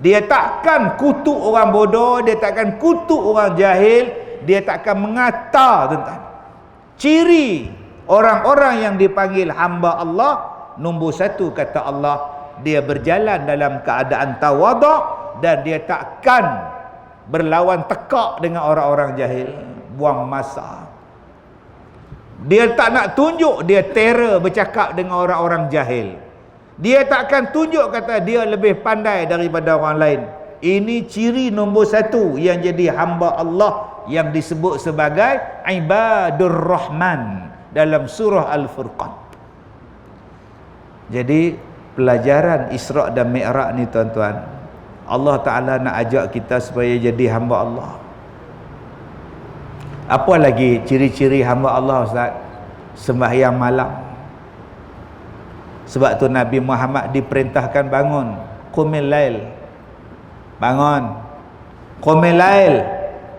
Dia takkan kutuk orang bodoh, dia takkan kutuk orang jahil, dia takkan mengata tentang. Ciri orang-orang yang dipanggil hamba Allah, nombor 1 kata Allah, dia berjalan dalam keadaan tawaduk dan dia takkan berlawan tekak dengan orang-orang jahil. Buang masa. Dia tak nak tunjuk dia terror bercakap dengan orang-orang jahil. Dia takkan tunjuk kata dia lebih pandai daripada orang lain. Ini ciri nombor satu yang jadi hamba Allah yang disebut sebagai Ibadur Rahman dalam surah Al-Furqan. Jadi pelajaran Isra' dan Mi'raj ni tuan-tuan, Allah Ta'ala nak ajak kita supaya jadi hamba Allah. Apa lagi ciri-ciri hamba Allah, Ustaz? Sembahyang malam. Sebab tu Nabi Muhammad diperintahkan bangun qumil lail. Bangun qumil lail.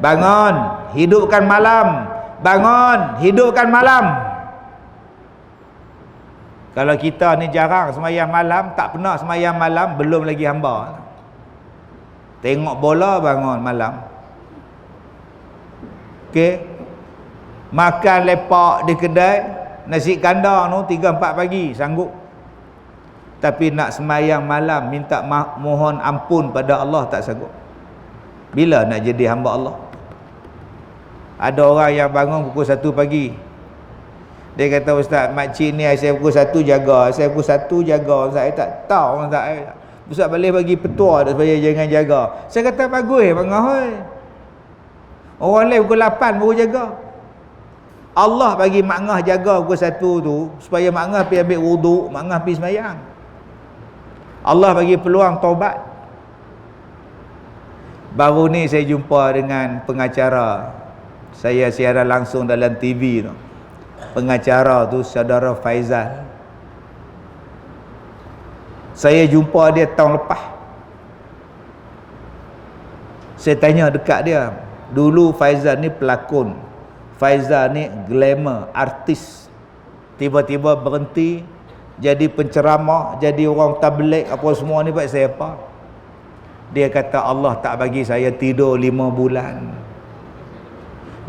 Bangun, hidupkan malam. Bangun, hidupkan malam. Kalau kita ni jarang sembahyang malam, tak pernah sembahyang malam, belum lagi hamba. Tengok bola bangun malam. Okey. Makan lepak di kedai, nasi kandar tu 3-4 pagi sanggup. Tapi nak sembahyang malam minta mohon ampun pada Allah tak sanggup. Bila nak jadi hamba Allah? Ada orang yang bangun pukul 1 pagi. Dia kata, Ustaz, makcik ni saya pukul 1 jaga, saya pukul 1 jaga, saya tak tahu Ustaz. Ustaz boleh bagi petua supaya jangan jaga. Saya kata bagus bangun. Orang lain pukul 8 baru jaga. Allah bagi makngah jaga pukul 1 tu supaya makngah pergi ambil wuduk, makngah pergi sembahyang. Allah bagi peluang taubat. Baru ni saya jumpa dengan pengacara. Saya siaran langsung dalam TV tu. Pengacara tu saudara Faizal. Saya jumpa dia tahun lepas. Saya tanya dekat dia, dulu Faizal ni pelakon, Faizal ni glamour, artis. Tiba-tiba berhenti jadi penceramah, jadi orang tabligh apa semua ni, buat saya apa? Dia kata Allah tak bagi saya tidur 5 bulan.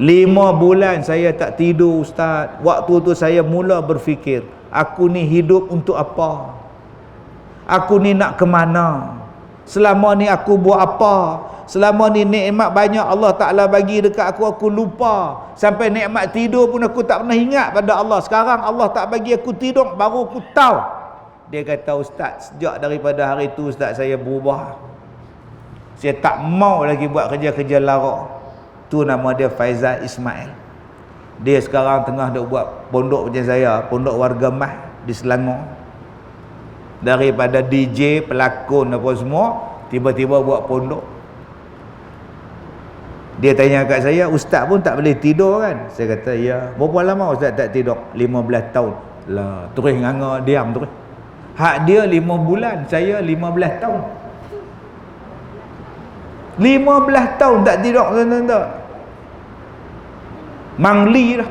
5 bulan saya tak tidur, Ustaz. Waktu tu saya mula berfikir, aku ni hidup untuk apa? Aku ni nak ke mana? Selama ni aku buat apa? Selama ni nikmat banyak Allah Ta'ala bagi dekat aku lupa. Sampai nikmat tidur pun aku tak pernah ingat pada Allah. Sekarang Allah tak bagi aku tidur, baru aku tahu. Dia kata, Ustaz, sejak daripada hari tu Ustaz saya berubah. Saya tak mau lagi buat kerja-kerja lara. Tu nama dia Faizal Ismail. Dia sekarang tengah duk buat pondok macam saya, pondok warga Mah di Selangor. Daripada DJ, pelakon apa semua, tiba-tiba buat pondok. Dia tanya kat saya, Ustaz pun tak boleh tidur kan? Saya kata, ya. Berapa lama Ustaz tak tidur? 15 tahun. Lah, terus nganga diam terus. Hak dia 5 bulan, saya 15 tahun. 15 tahun tak tidur, tuan-tuan. Mangli dah.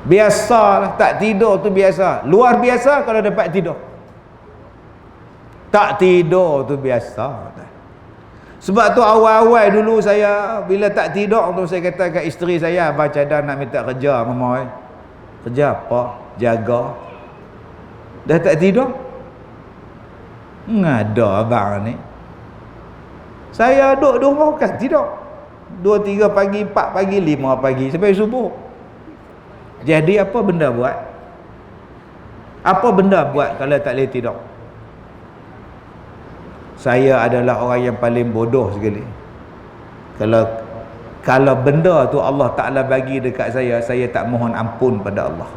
Biasalah, tak tidur tu biasa. Luar biasa kalau dapat tidur. Tak tidur tu biasa. Sebab tu awal-awal dulu saya bila tak tidur tu saya kata kat isteri saya, abang cadang nak minta kerja mama. Kerja apa? Jaga. Dah tak tidur? Ngada abang ni. Saya duduk rumah kan tidur. 2, 3 pagi, 4 pagi, 5 pagi sampai subuh. Jadi apa benda buat? Apa benda buat kalau tak boleh tidur? Saya adalah orang yang paling bodoh sekali. Kalau benda tu Allah Ta'ala bagi dekat saya tak mohon ampun pada Allah.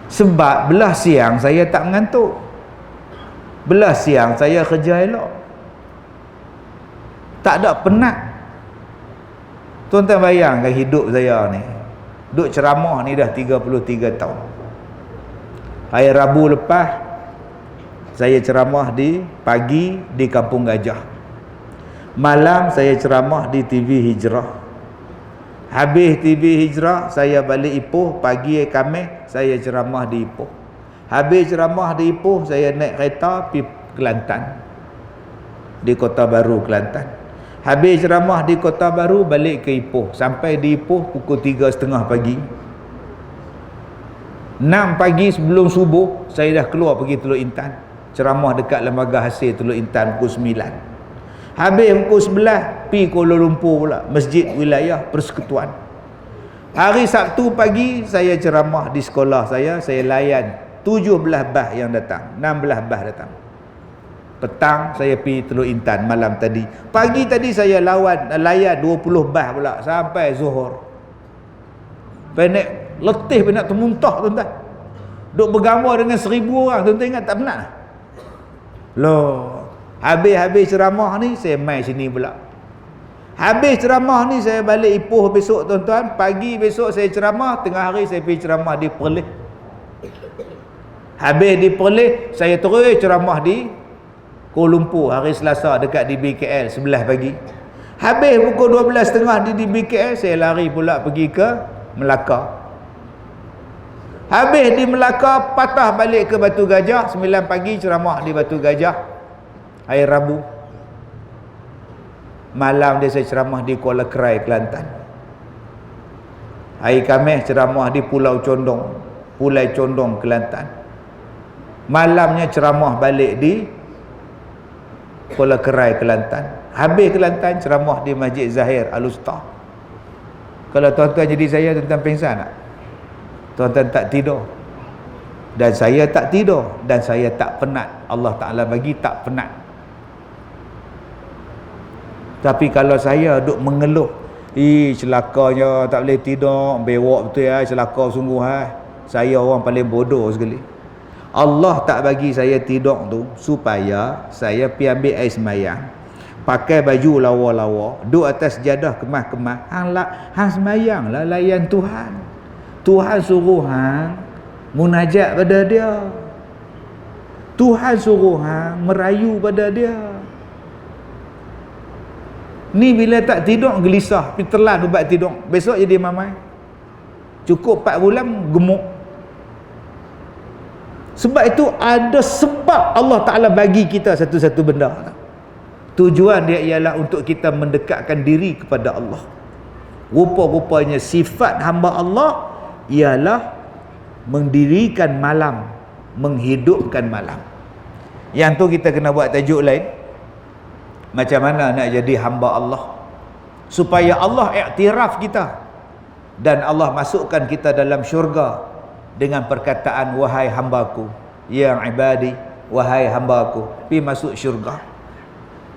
Sebab belah siang saya tak mengantuk. Belah siang saya kerja elok. Tak ada penat. Tuan-tuan bayangkan hidup saya ni. Duk ceramah ni dah 33 tahun. Hari Rabu lepas saya ceramah di pagi di Kampung Gajah. Malam saya ceramah di TV Hijrah. Habis TV Hijrah saya balik Ipoh. Pagi Khamis saya ceramah di Ipoh. Habis ceramah di Ipoh saya naik kereta pergi Kelantan, di Kota Baru Kelantan. Habis ceramah di Kota Baru balik ke Ipoh. Sampai di Ipoh pukul 3.30 pagi. 6 pagi sebelum subuh saya dah keluar pergi Teluk Intan. Ceramah dekat Lembaga Hasil Teluk Intan pukul 9. Habis pukul 11 pergi Kuala Lumpur pula, Masjid Wilayah Persekutuan. Hari Sabtu pagi saya ceramah di sekolah saya layan 17 bah yang datang, 16 bah datang. Petang saya pergi Teluk Intan malam tadi. Pagi tadi saya layan 20 bah pula sampai Zuhur. Pendek letih nak termuntah tuan-tuan. Duk bergambar dengan 1000 orang, tuan-tuan ingat tak penat? Loh, habis ceramah ni saya mai sini pula. Habis ceramah ni saya balik Ipoh besok tuan-tuan. Pagi besok saya ceramah, tengah hari saya pergi ceramah di Perlis. Habis di Perlis, saya terus ceramah di Kuala Lumpur hari Selasa dekat di BKL 11 pagi. Habis pukul 12.30 di BKL, saya lari pula pergi ke Melaka. Habis di Melaka, patah balik ke Batu Gajah, 9 pagi ceramah di Batu Gajah. Hari Rabu malam dia saya ceramah di Kuala Kerai, Kelantan. Hari Khamis ceramah di Pulau Condong, Kelantan. Malamnya ceramah balik di Kuala Kerai, Kelantan. Habis Kelantan ceramah di Masjid Zahir Al-Usta. Kalau tuan-tuan jadi saya, tuan-tuan pengsan tak? Tuan-tuan tak tidur. Dan saya tak tidur. Dan saya tak penat. Allah Ta'ala bagi tak penat. Tapi kalau saya duk mengeluh, celakanya tak boleh tidur, bewak betul ya, celaka sungguh saya orang paling bodoh sekali. Allah tak bagi saya tidur tu supaya saya pergi ambil air semayang, pakai baju lawa-lawa, duduk atas sejadah kemas-kemas, hang semayang lah, layan Tuhan. Tuhan suruh hang munajat pada dia. Tuhan suruh hang merayu pada dia. Ni bila tak tidur gelisah, pergi telan ubat tidur, besok jadi mamai. Cukup 4 bulan gemuk. Sebab itu ada sebab Allah Ta'ala bagi kita satu-satu benda. Tujuan dia ialah untuk kita mendekatkan diri kepada Allah. Rupa-rupanya sifat hamba Allah ialah mendirikan malam, menghidupkan malam. Yang tu kita kena buat tajuk lain. Macam mana nak jadi hamba Allah, supaya Allah iktiraf kita dan Allah masukkan kita dalam syurga dengan perkataan wahai hambaku, ya ibadi, wahai hambaku, pergi masuk syurga.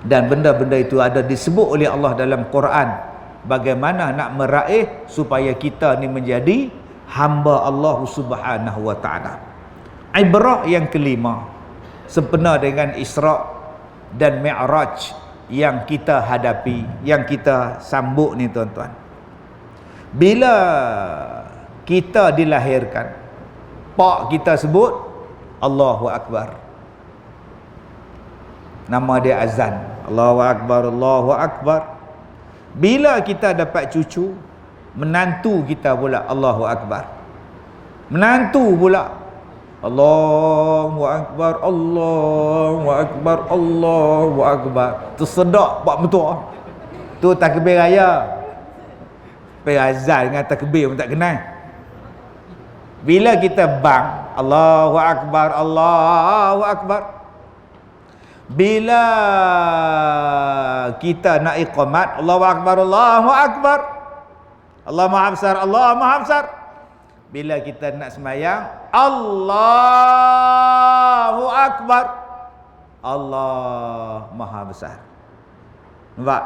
Dan benda-benda itu ada disebut oleh Allah dalam Quran, bagaimana nak meraih supaya kita ni menjadi hamba Allah Subhanahu wa ta'ala. Ibrah yang kelima, sempena dengan Isra' dan Mi'raj yang kita hadapi, yang kita sambut ni tuan-tuan. Bila kita dilahirkan, pak kita sebut Allahu Akbar. Nama dia azan. Allahu Akbar, Allahu Akbar. Bila kita dapat cucu, menantu kita pula Allahu Akbar. Menantu pula Allahu Akbar, Allahu Akbar, Allahu Akbar. Tersedak buat betul. Tu takbir raya. Takbir azan dengan takbir pun tak kenal. Bila kita bang, Allahu Akbar, Allahu Akbar. Bila kita nak iqamat, Allahu Akbar, Allahu Akbar. Allah Maha Besar, Allah Maha Besar. Bila kita nak semayang, Allahu Akbar, Allah Maha Besar. Nampak?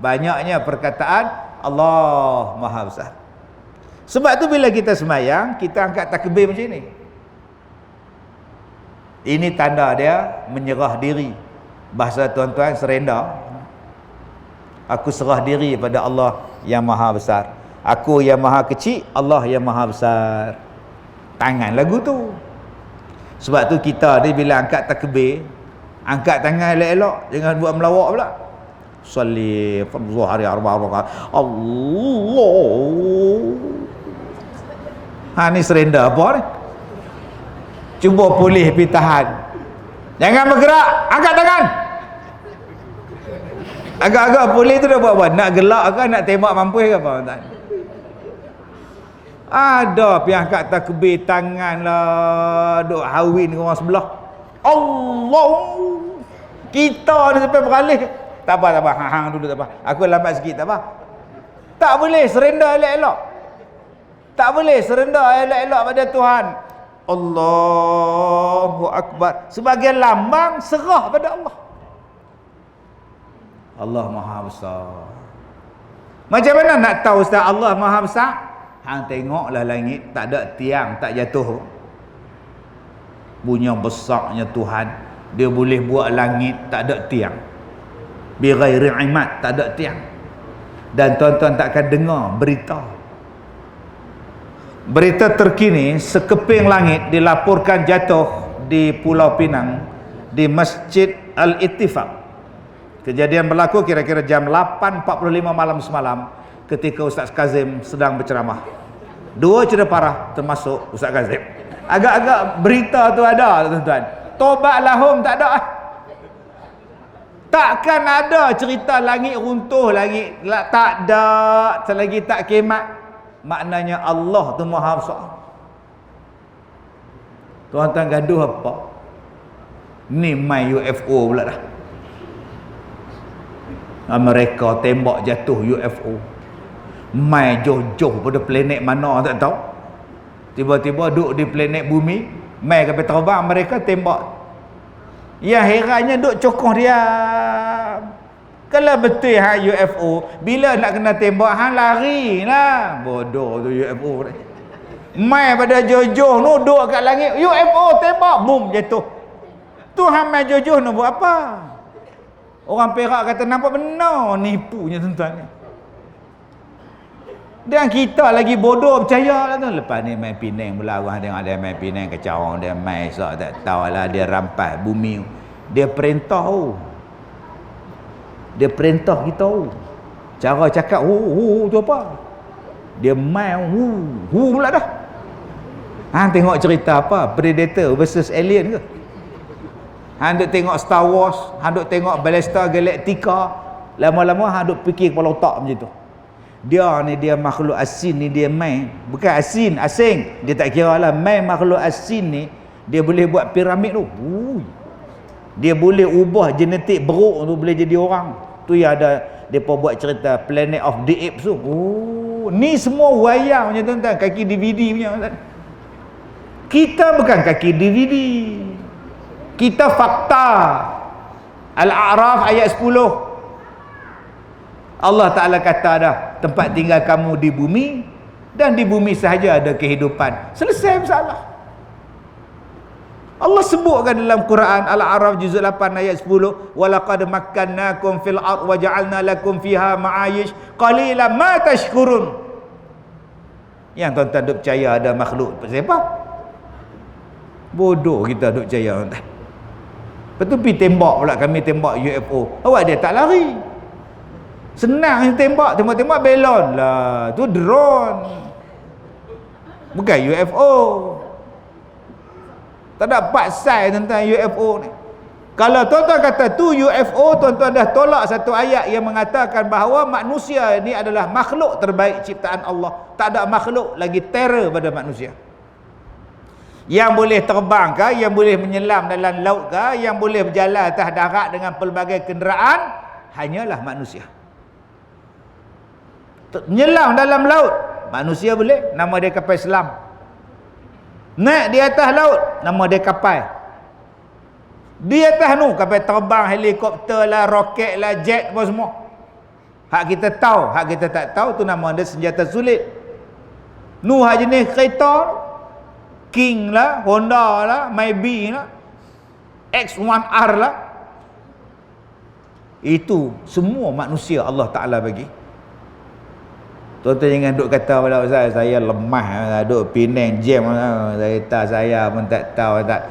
Banyaknya perkataan Allah Maha Besar. Sebab tu bila kita semayang, kita angkat takbir macam ni. Ini tanda dia menyerah diri. Bahasa tuan-tuan, surrender. Aku serah diri pada Allah yang Maha Besar. Aku yang maha kecil, Allah yang maha besar. Tangan lagu tu. Sebab tu kita ni bila angkat takbir, angkat tangan elok-elok, jangan buat melawak pula. Salli fardhu hari arba'a rakaat. Allah. Ni surrender apa ni? Cuba pulih pergi tahan. Jangan bergerak, angkat tangan. Agak-agak pulih tu dah buat apa? Nak gelak ke, nak tembak mampu ke apa? Tak. Ada pergi angkat takbir tangan lah, duk hawin dengan orang sebelah. Allah. Kita ni sampai beralih. Tak apa. Hang dulu tak apa. Aku lambat sikit tak apa. Tak boleh surrender elok-elok. Tak boleh serendah elok-elok pada Tuhan. Allahu Akbar. Sebagai lambang serah pada Allah. Allah Maha Besar. Macam mana nak tahu Ustaz Allah Maha Besar? Hang tengoklah langit, tak ada tiang, tak jatuh. Punya besarnya Tuhan. Dia boleh buat langit, tak ada tiang. Bi ghairi imad, tak ada tiang. Dan tuan-tuan takkan dengar berita terkini, sekeping langit dilaporkan jatuh di Pulau Pinang, di Masjid Al-Ittifaq. Kejadian berlaku kira-kira jam 8.45 malam semalam, ketika Ustaz Kazim sedang berceramah. 2 cedera parah, termasuk Ustaz Kazim. Agak-agak berita tu ada, tuan-tuan. Tobat lahum tak ada. Takkan ada cerita langit runtuh, langit tak ada, selagi tak kiamat. Maknanya Allah tu Maha Besar. Tuan-tuan gaduh apa? Ni main UFO pula dah. Mereka tembak jatuh UFO. Mai jauh-jauh pada planet mana tak tahu. Tiba-tiba duduk di planet bumi, mai sampai terbang, mereka tembak. Yang herannya duduk cokoh dia. Kalau betul UFO, bila nak kena tembak hang lari lah. Bodoh tu UFO. Mai pada jauh-jauh nu duduk kat langit, UFO tembak, boom jatuh. Tuhan mai jauh-jauh nak buat apa? Orang Perak kata nampak benar, nipunya tuan-tuan. Dan kita lagi bodoh percaya lah tu. Lepas ni main Penang pula, orang tengok dia main Penang kacau, dia main esok tak tahu lah, dia rampas bumi. Dia perintah dia perintah kita. Cara cakap tu apa? Dia main pula dah. Hang tengok cerita apa? Predator versus Alien ke? Hang duk tengok Star Wars, hang duk tengok Battlestar Galactica, lama-lama hang duk fikir kepala otak macam tu. Dia ni dia makhluk asin ni, dia main, bukan asin, asing. Dia tak kira lah, main makhluk asin ni, dia boleh buat piramid tu. Dia boleh ubah genetik beruk tu boleh jadi orang. Tu yang ada depa buat cerita Planet of the Apes tu. Ni semua wayang punya tuan-tuan, kaki DVD punya tuan-tuan. Kita bukan kaki DVD. Kita fakta. Al-A'raf ayat 10. Allah Ta'ala kata dah, tempat tinggal kamu di bumi, dan di bumi sahaja ada kehidupan. Selesai masalah. Allah sebutkan dalam Quran Al-A'raf juzuk 8 ayat 10, walaqad makkannakum fil ard wa ja'alna lakum fiha ma'ayish qalilan ma tashkurun. Yang tuan-tuan duk percaya ada makhluk siapa? Bodoh kita duk percaya tuan-tuan. Lepas tu pergi tembak pula, kami tembak UFO. Awak dia tak lari. Senang tembak belon lah. Tu drone. Bukan UFO. Tak ada pasal tentang UFO ni. Kalau tuan-tuan kata tu UFO, tuan-tuan dah tolak satu ayat yang mengatakan bahawa manusia ni adalah makhluk terbaik ciptaan Allah. Tak ada makhluk lagi terror pada manusia. Yang boleh terbang ke, yang boleh menyelam dalam laut ke, yang boleh berjalan atas darat dengan pelbagai kenderaan, hanyalah manusia. Menyelam dalam laut, manusia boleh, nama dia kapal selam. Naik di atas laut, nama dia kapal. Di atas nu, kapal terbang, helikopter lah, roket lah, jet apa semua. Hak kita tahu, hak kita tak tahu, tu nama dia senjata sulit. Nu hak jenis kereta, King lah, Honda lah, Maybe lah, X1R lah. Itu semua manusia Allah Ta'ala bagi. Tuan-tuan jangan duk kata pada saya lemah, duk Penang jam, saya pun tak tahu, tak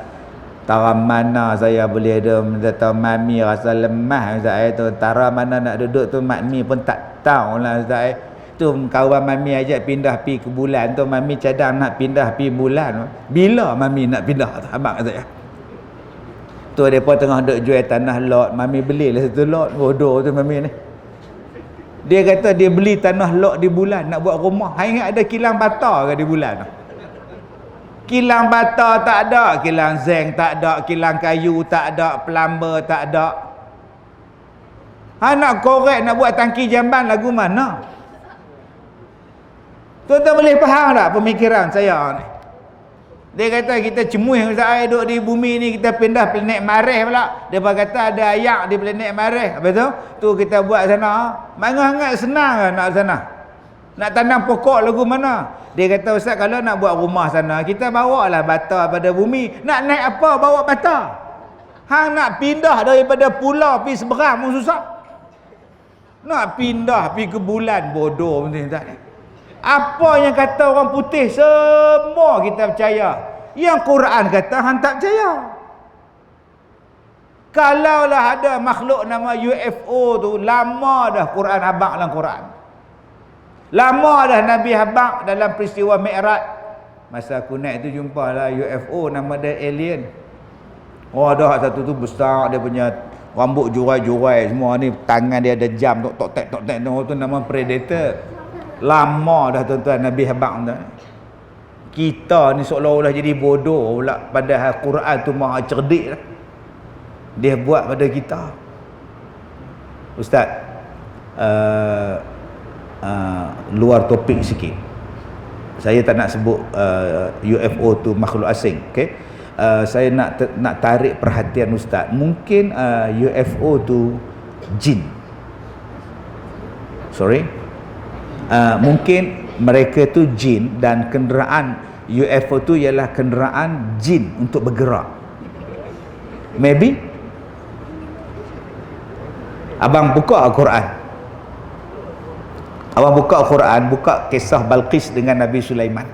tara mana saya boleh ada, tahu mami rasa lemah, saya tu tara mana nak duduk tu mami pun tak tahu lah saya. Tu kawan mami ajak pindah pi ke bulan tu, mami cadang nak pindah pi bulan. Bila mami nak pindah tu abang saya. Tu depa tengah duk jual tanah lot, mami belilah satu lot. Bodoh tu mami ni. Dia kata dia beli tanah lot di bulan nak buat rumah. Hang ingat ada kilang bata ke di bulan tu? Kilang bata tak ada, kilang zinc tak ada, kilang kayu tak ada, plumber tak ada. Hang nak korek nak buat tangki jamban lagu mana? Tuan-tuan boleh faham tak pemikiran saya ni? Dia kata kita cemuih Ustaz, duduk di bumi ni kita pindah planet Marikh pula. Dia kata ada ayak di planet Marikh. Apa tu? Tu kita buat sana. Sangat senang ke nak sana? Nak tanam pokok lagu mana? Dia kata Ustaz, kalau nak buat rumah sana, kita bawa lah bata pada bumi. Nak naik apa bawa bata? Hang nak pindah daripada pulau pergi seberang pun susah. Nak pindah pergi ke bulan, bodoh macam ni. Apa yang kata orang putih semua kita percaya. Yang Quran kata hang tak percaya. Kalaulah ada makhluk nama UFO tu, lama dah Quran habaq dalam Quran. Lama dah Nabi habaq dalam peristiwa Mi'raj. Masa aku naik tu jumpa lah UFO, nama dia alien. Oh, ada satu tu besar, dia punya rambut jurai-jurai semua ni, tangan dia ada jam tok-tok tu nama predator. Lama dah tuan-tuan Nabi habaq tu. Kita ni seolah-olah jadi bodoh pula, padahal Quran tu maha cerdik lah. Dia buat pada kita. Ustaz, luar topik sikit. Saya tak nak sebut UFO tu makhluk asing, okey? Saya nak tarik perhatian Ustaz. Mungkin UFO tu jin. Mungkin mereka tu jin dan kenderaan UFO tu ialah kenderaan jin untuk bergerak. Maybe. Abang buka Al-Quran. Abang buka Al-Quran, buka kisah Balqis dengan Nabi Sulaiman.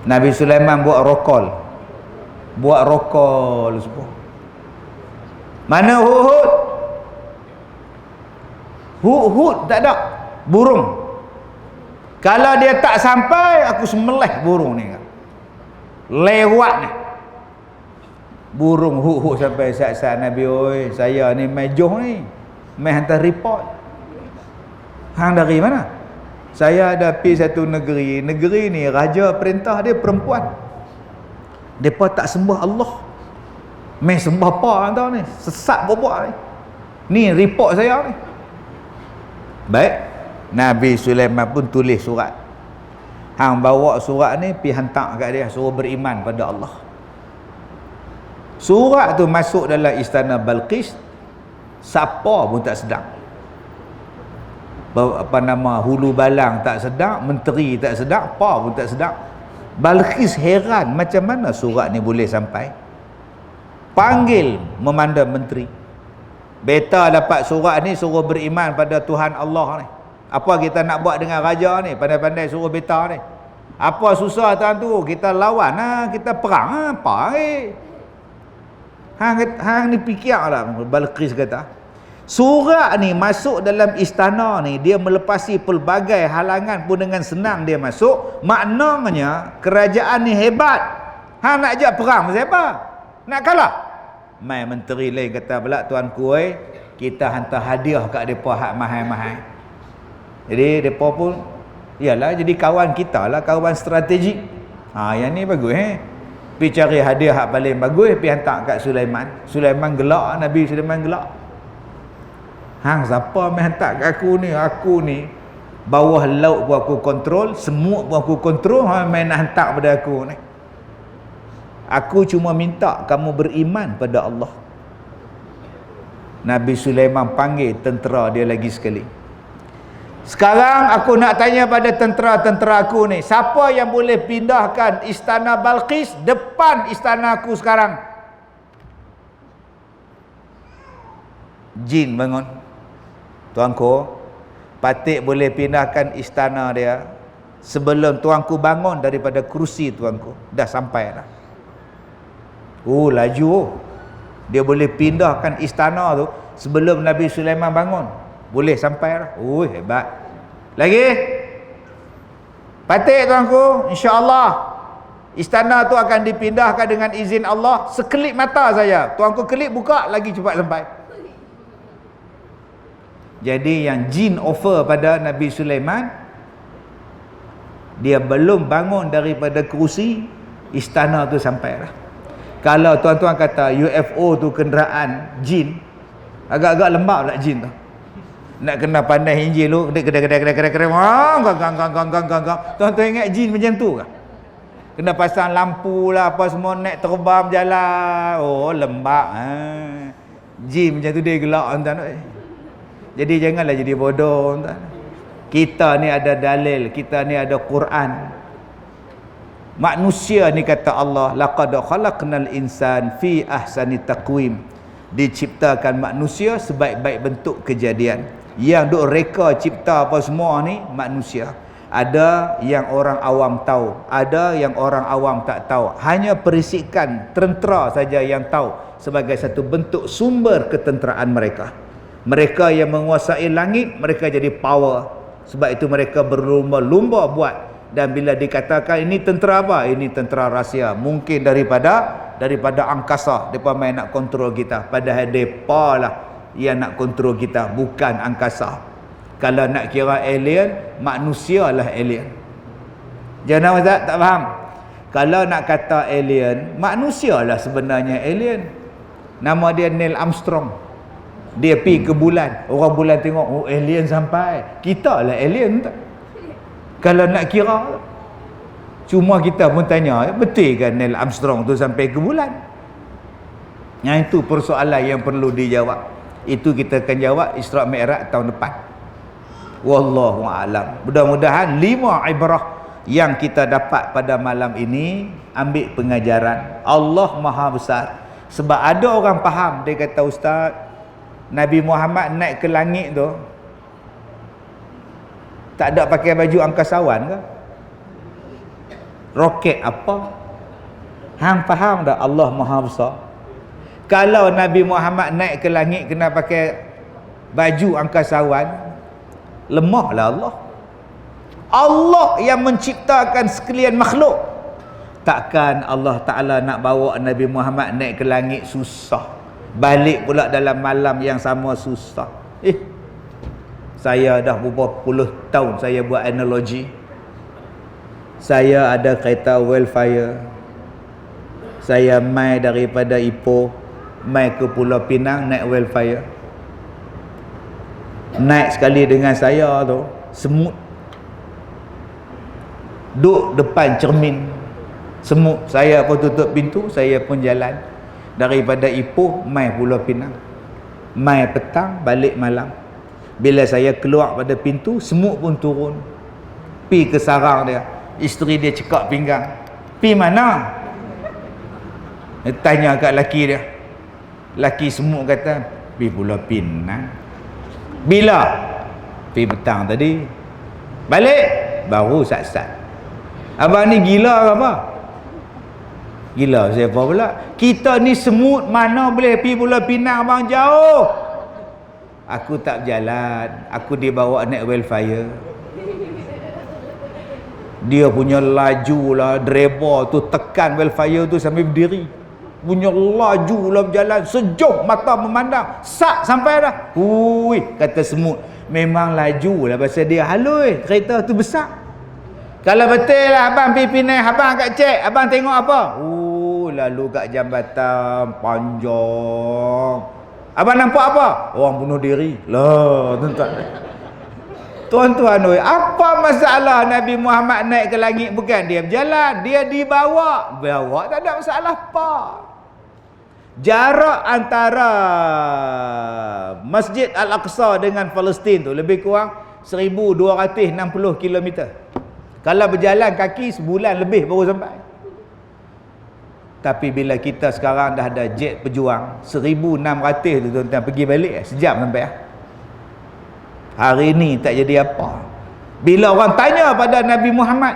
Nabi Sulaiman buat rokol semua. Mana Hud? Hud tak ada. Burung. Kalau dia tak sampai, aku semelih burung ni. Lewat ni. Burung Hud sampai saat-saat Nabi, oi, saya ni majuh ni. Mai hantar report. Hang dari mana? Saya ada pergi satu negeri. Negeri ni raja perintah dia perempuan. Depa tak sembah Allah. Mai sembah apa tahu ni? Sesat buat ni. Ni report saya ni. Baik. Nabi Sulaiman pun tulis surat. Hang bawa surat ni pergi hantar kat dia, suruh beriman pada Allah. Surat tu masuk dalam istana Balqis, siapa pun tak sedar. Apa nama, hulu balang tak sedar, menteri tak sedar, apa pun tak sedar. Balqis heran macam mana surat ni boleh sampai. Panggil memandang menteri. Beta dapat surat ni suruh beriman pada Tuhan Allah ni. Apa kita nak buat dengan raja ni? Pandai-pandai suruh beta ni. Apa susah tuan tu? Kita lawan lah, kita perang apa Hang ni fikirlah, Balqis kata. Surat ni masuk dalam istana ni, dia melepasi pelbagai halangan pun dengan senang dia masuk. Maknanya kerajaan ni hebat. Hang nak ajak perang siapa? Nak kalah? Mai menteri lain kata pula, tuanku kita hantar hadiah kat depa hak mahal-mahal. Jadi depa pun iyalah jadi kawan kita lah, kawan strategik. Yang ni bagus Pergi cari hadiah hak paling bagus, pergi hantar kat Sulaiman. Sulaiman gelak, Nabi Sulaiman gelak. Hang siapa mai hantar kat aku ni bawah laut pun aku kontrol, semut pun aku kontrol, hang mai nak hantar pada aku ni. Aku cuma minta kamu beriman pada Allah. Nabi Sulaiman panggil tentera dia lagi sekali. Sekarang aku nak tanya pada tentera-tentera aku ni, siapa yang boleh pindahkan istana Balqis depan istana aku sekarang? Jin bangun. Tuanku, Patik boleh pindahkan istana dia sebelum tuanku bangun daripada kerusi tuanku. Dah sampai dah. Laju. Dia boleh pindahkan istana tu sebelum Nabi Sulaiman bangun. Boleh sampai dah. Hebat. Lagi? Patik tuanku, insya-Allah istana tu akan dipindahkan dengan izin Allah. Sekelip mata saya. Tuanku kelip buka, lagi cepat sampai. Jadi yang jin offer pada Nabi Sulaiman, dia belum bangun daripada kerusi, istana tu sampai dah. Kalau tuan-tuan kata UFO tu kenderaan jin, agak-agak lembab lah jin tu. Nak kena pandai Injil lu, kedai. Tuan-tuan ingat jin macam tu ke? Kena pasang lampu lah apa semua, naik terbang berjalan. Oh, lembab. Jin macam tu dia gelak tuan-tuan. Jadi janganlah jadi bodoh tuan-tuan. Kita ni ada dalil, kita ni ada Quran. Manusia ni kata Allah, laqad khalaqnal insan fi ahsani taqwim. Diciptakan manusia sebaik-baik bentuk kejadian. Yang duk reka cipta apa semua ni manusia. Ada yang orang awam tahu, ada yang orang awam tak tahu. Hanya perisikan tentera saja yang tahu sebagai satu bentuk sumber ketenteraan mereka. Mereka yang menguasai langit, mereka jadi power. Sebab itu mereka berlumba-lumba buat. Dan bila dikatakan ini tentera apa? Ini tentera rahsia. Mungkin daripada angkasa. Mereka main nak kontrol kita. Padahal mereka lah yang nak kontrol kita, bukan angkasa. Kalau nak kira alien, manusia lah alien. Jangan Ustaz tak faham. Kalau nak kata alien, manusia lah sebenarnya alien. Nama dia Neil Armstrong. Dia pergi ke bulan. Orang bulan tengok, oh alien sampai. Kita lah alien tak? Kalau nak kira. Cuma kita pun tanya, betul kan Neil Armstrong tu sampai ke bulan? Yang itu persoalan yang perlu dijawab. Itu kita akan jawab Isra' Mi'raj tahun depan. Wallahu a'lam. Mudah-mudahan 5 ibrah yang kita dapat pada malam ini, ambil pengajaran. Allah Maha Besar. Sebab ada orang faham, dia kata, Ustaz, Nabi Muhammad naik ke langit tu tak ada pakai baju angkasawan ke? Roket apa? Hang faham tak Allah Maha Besar? Kalau Nabi Muhammad naik ke langit kena pakai baju angkasawan, lemahlah Allah. Allah yang menciptakan sekalian makhluk. Takkan Allah Ta'ala nak bawa Nabi Muhammad naik ke langit susah. Balik pula dalam malam yang sama susah. Saya dah beberapa puluh tahun saya buat analogi. Saya ada kereta welfare. Saya mai daripada Ipoh, mai ke Pulau Pinang naik welfare. Naik sekali dengan saya tu, semut duduk depan cermin. Semut. Saya pun tutup pintu, saya pun jalan daripada Ipoh mai Pulau Pinang. Mai petang, balik malam. Bila saya keluar pada pintu, semut pun turun. Pi ke sarang dia. Isteri dia cekak pinggang. Pi mana? Dia tanya kat laki dia. Laki semut kata, pi Pulau Pinang. Bila? Pi petang tadi. Balik? Baru sat-sat. Abang ni gila ke apa? Gila siapa pula? Kita ni semut mana boleh pi Pulau Pinang abang, jauh. Aku tak berjalan. Aku dibawa naik welfare. Dia punya laju lah, driver tu tekan welfare tu sambil berdiri. Punya laju lah berjalan, sejauh mata memandang. Sak sampai dah. Hui, kata semut. Memang laju lah pasal dia halus. Kereta tu besar. Kalau betul lah abang pergi Penang, abang kat cek, abang tengok apa? Lalu kat jambatan panjang. Abang nampak apa? Orang bunuh diri. Lah, tuan-tuan. Tuan-tuan, apa masalah Nabi Muhammad naik ke langit? Bukan dia berjalan, dia dibawa. Bawa tak ada masalah apa. Jarak antara Masjid Al-Aqsa dengan Palestin tu lebih kurang 1260 km. Kalau berjalan kaki sebulan lebih baru sampai. Tapi bila kita sekarang dah ada jet pejuang 1600 tu tuan-tuan, pergi balik sejam sampai. Hari ni tak jadi apa. Bila orang tanya pada Nabi Muhammad,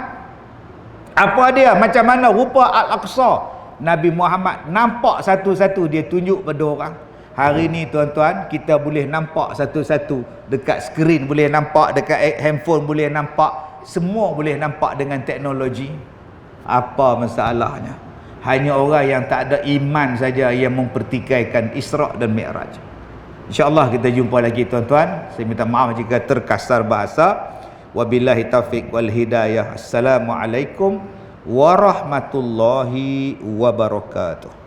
apa dia, macam mana rupa Al-Aqsa, Nabi Muhammad nampak satu-satu, dia tunjuk pada orang. Hari ni tuan-tuan, kita boleh nampak satu-satu. Dekat skrin boleh nampak, dekat handphone boleh nampak. Semua boleh nampak dengan teknologi. Apa masalahnya? Hanya orang yang tak ada iman saja yang mempertikaikan Isra' dan Mi'raj. InsyaAllah kita jumpa lagi tuan-tuan. Saya minta maaf jika terkasar bahasa. Wabillahi taufiq wal hidayah. Assalamualaikum warahmatullahi wabarakatuh.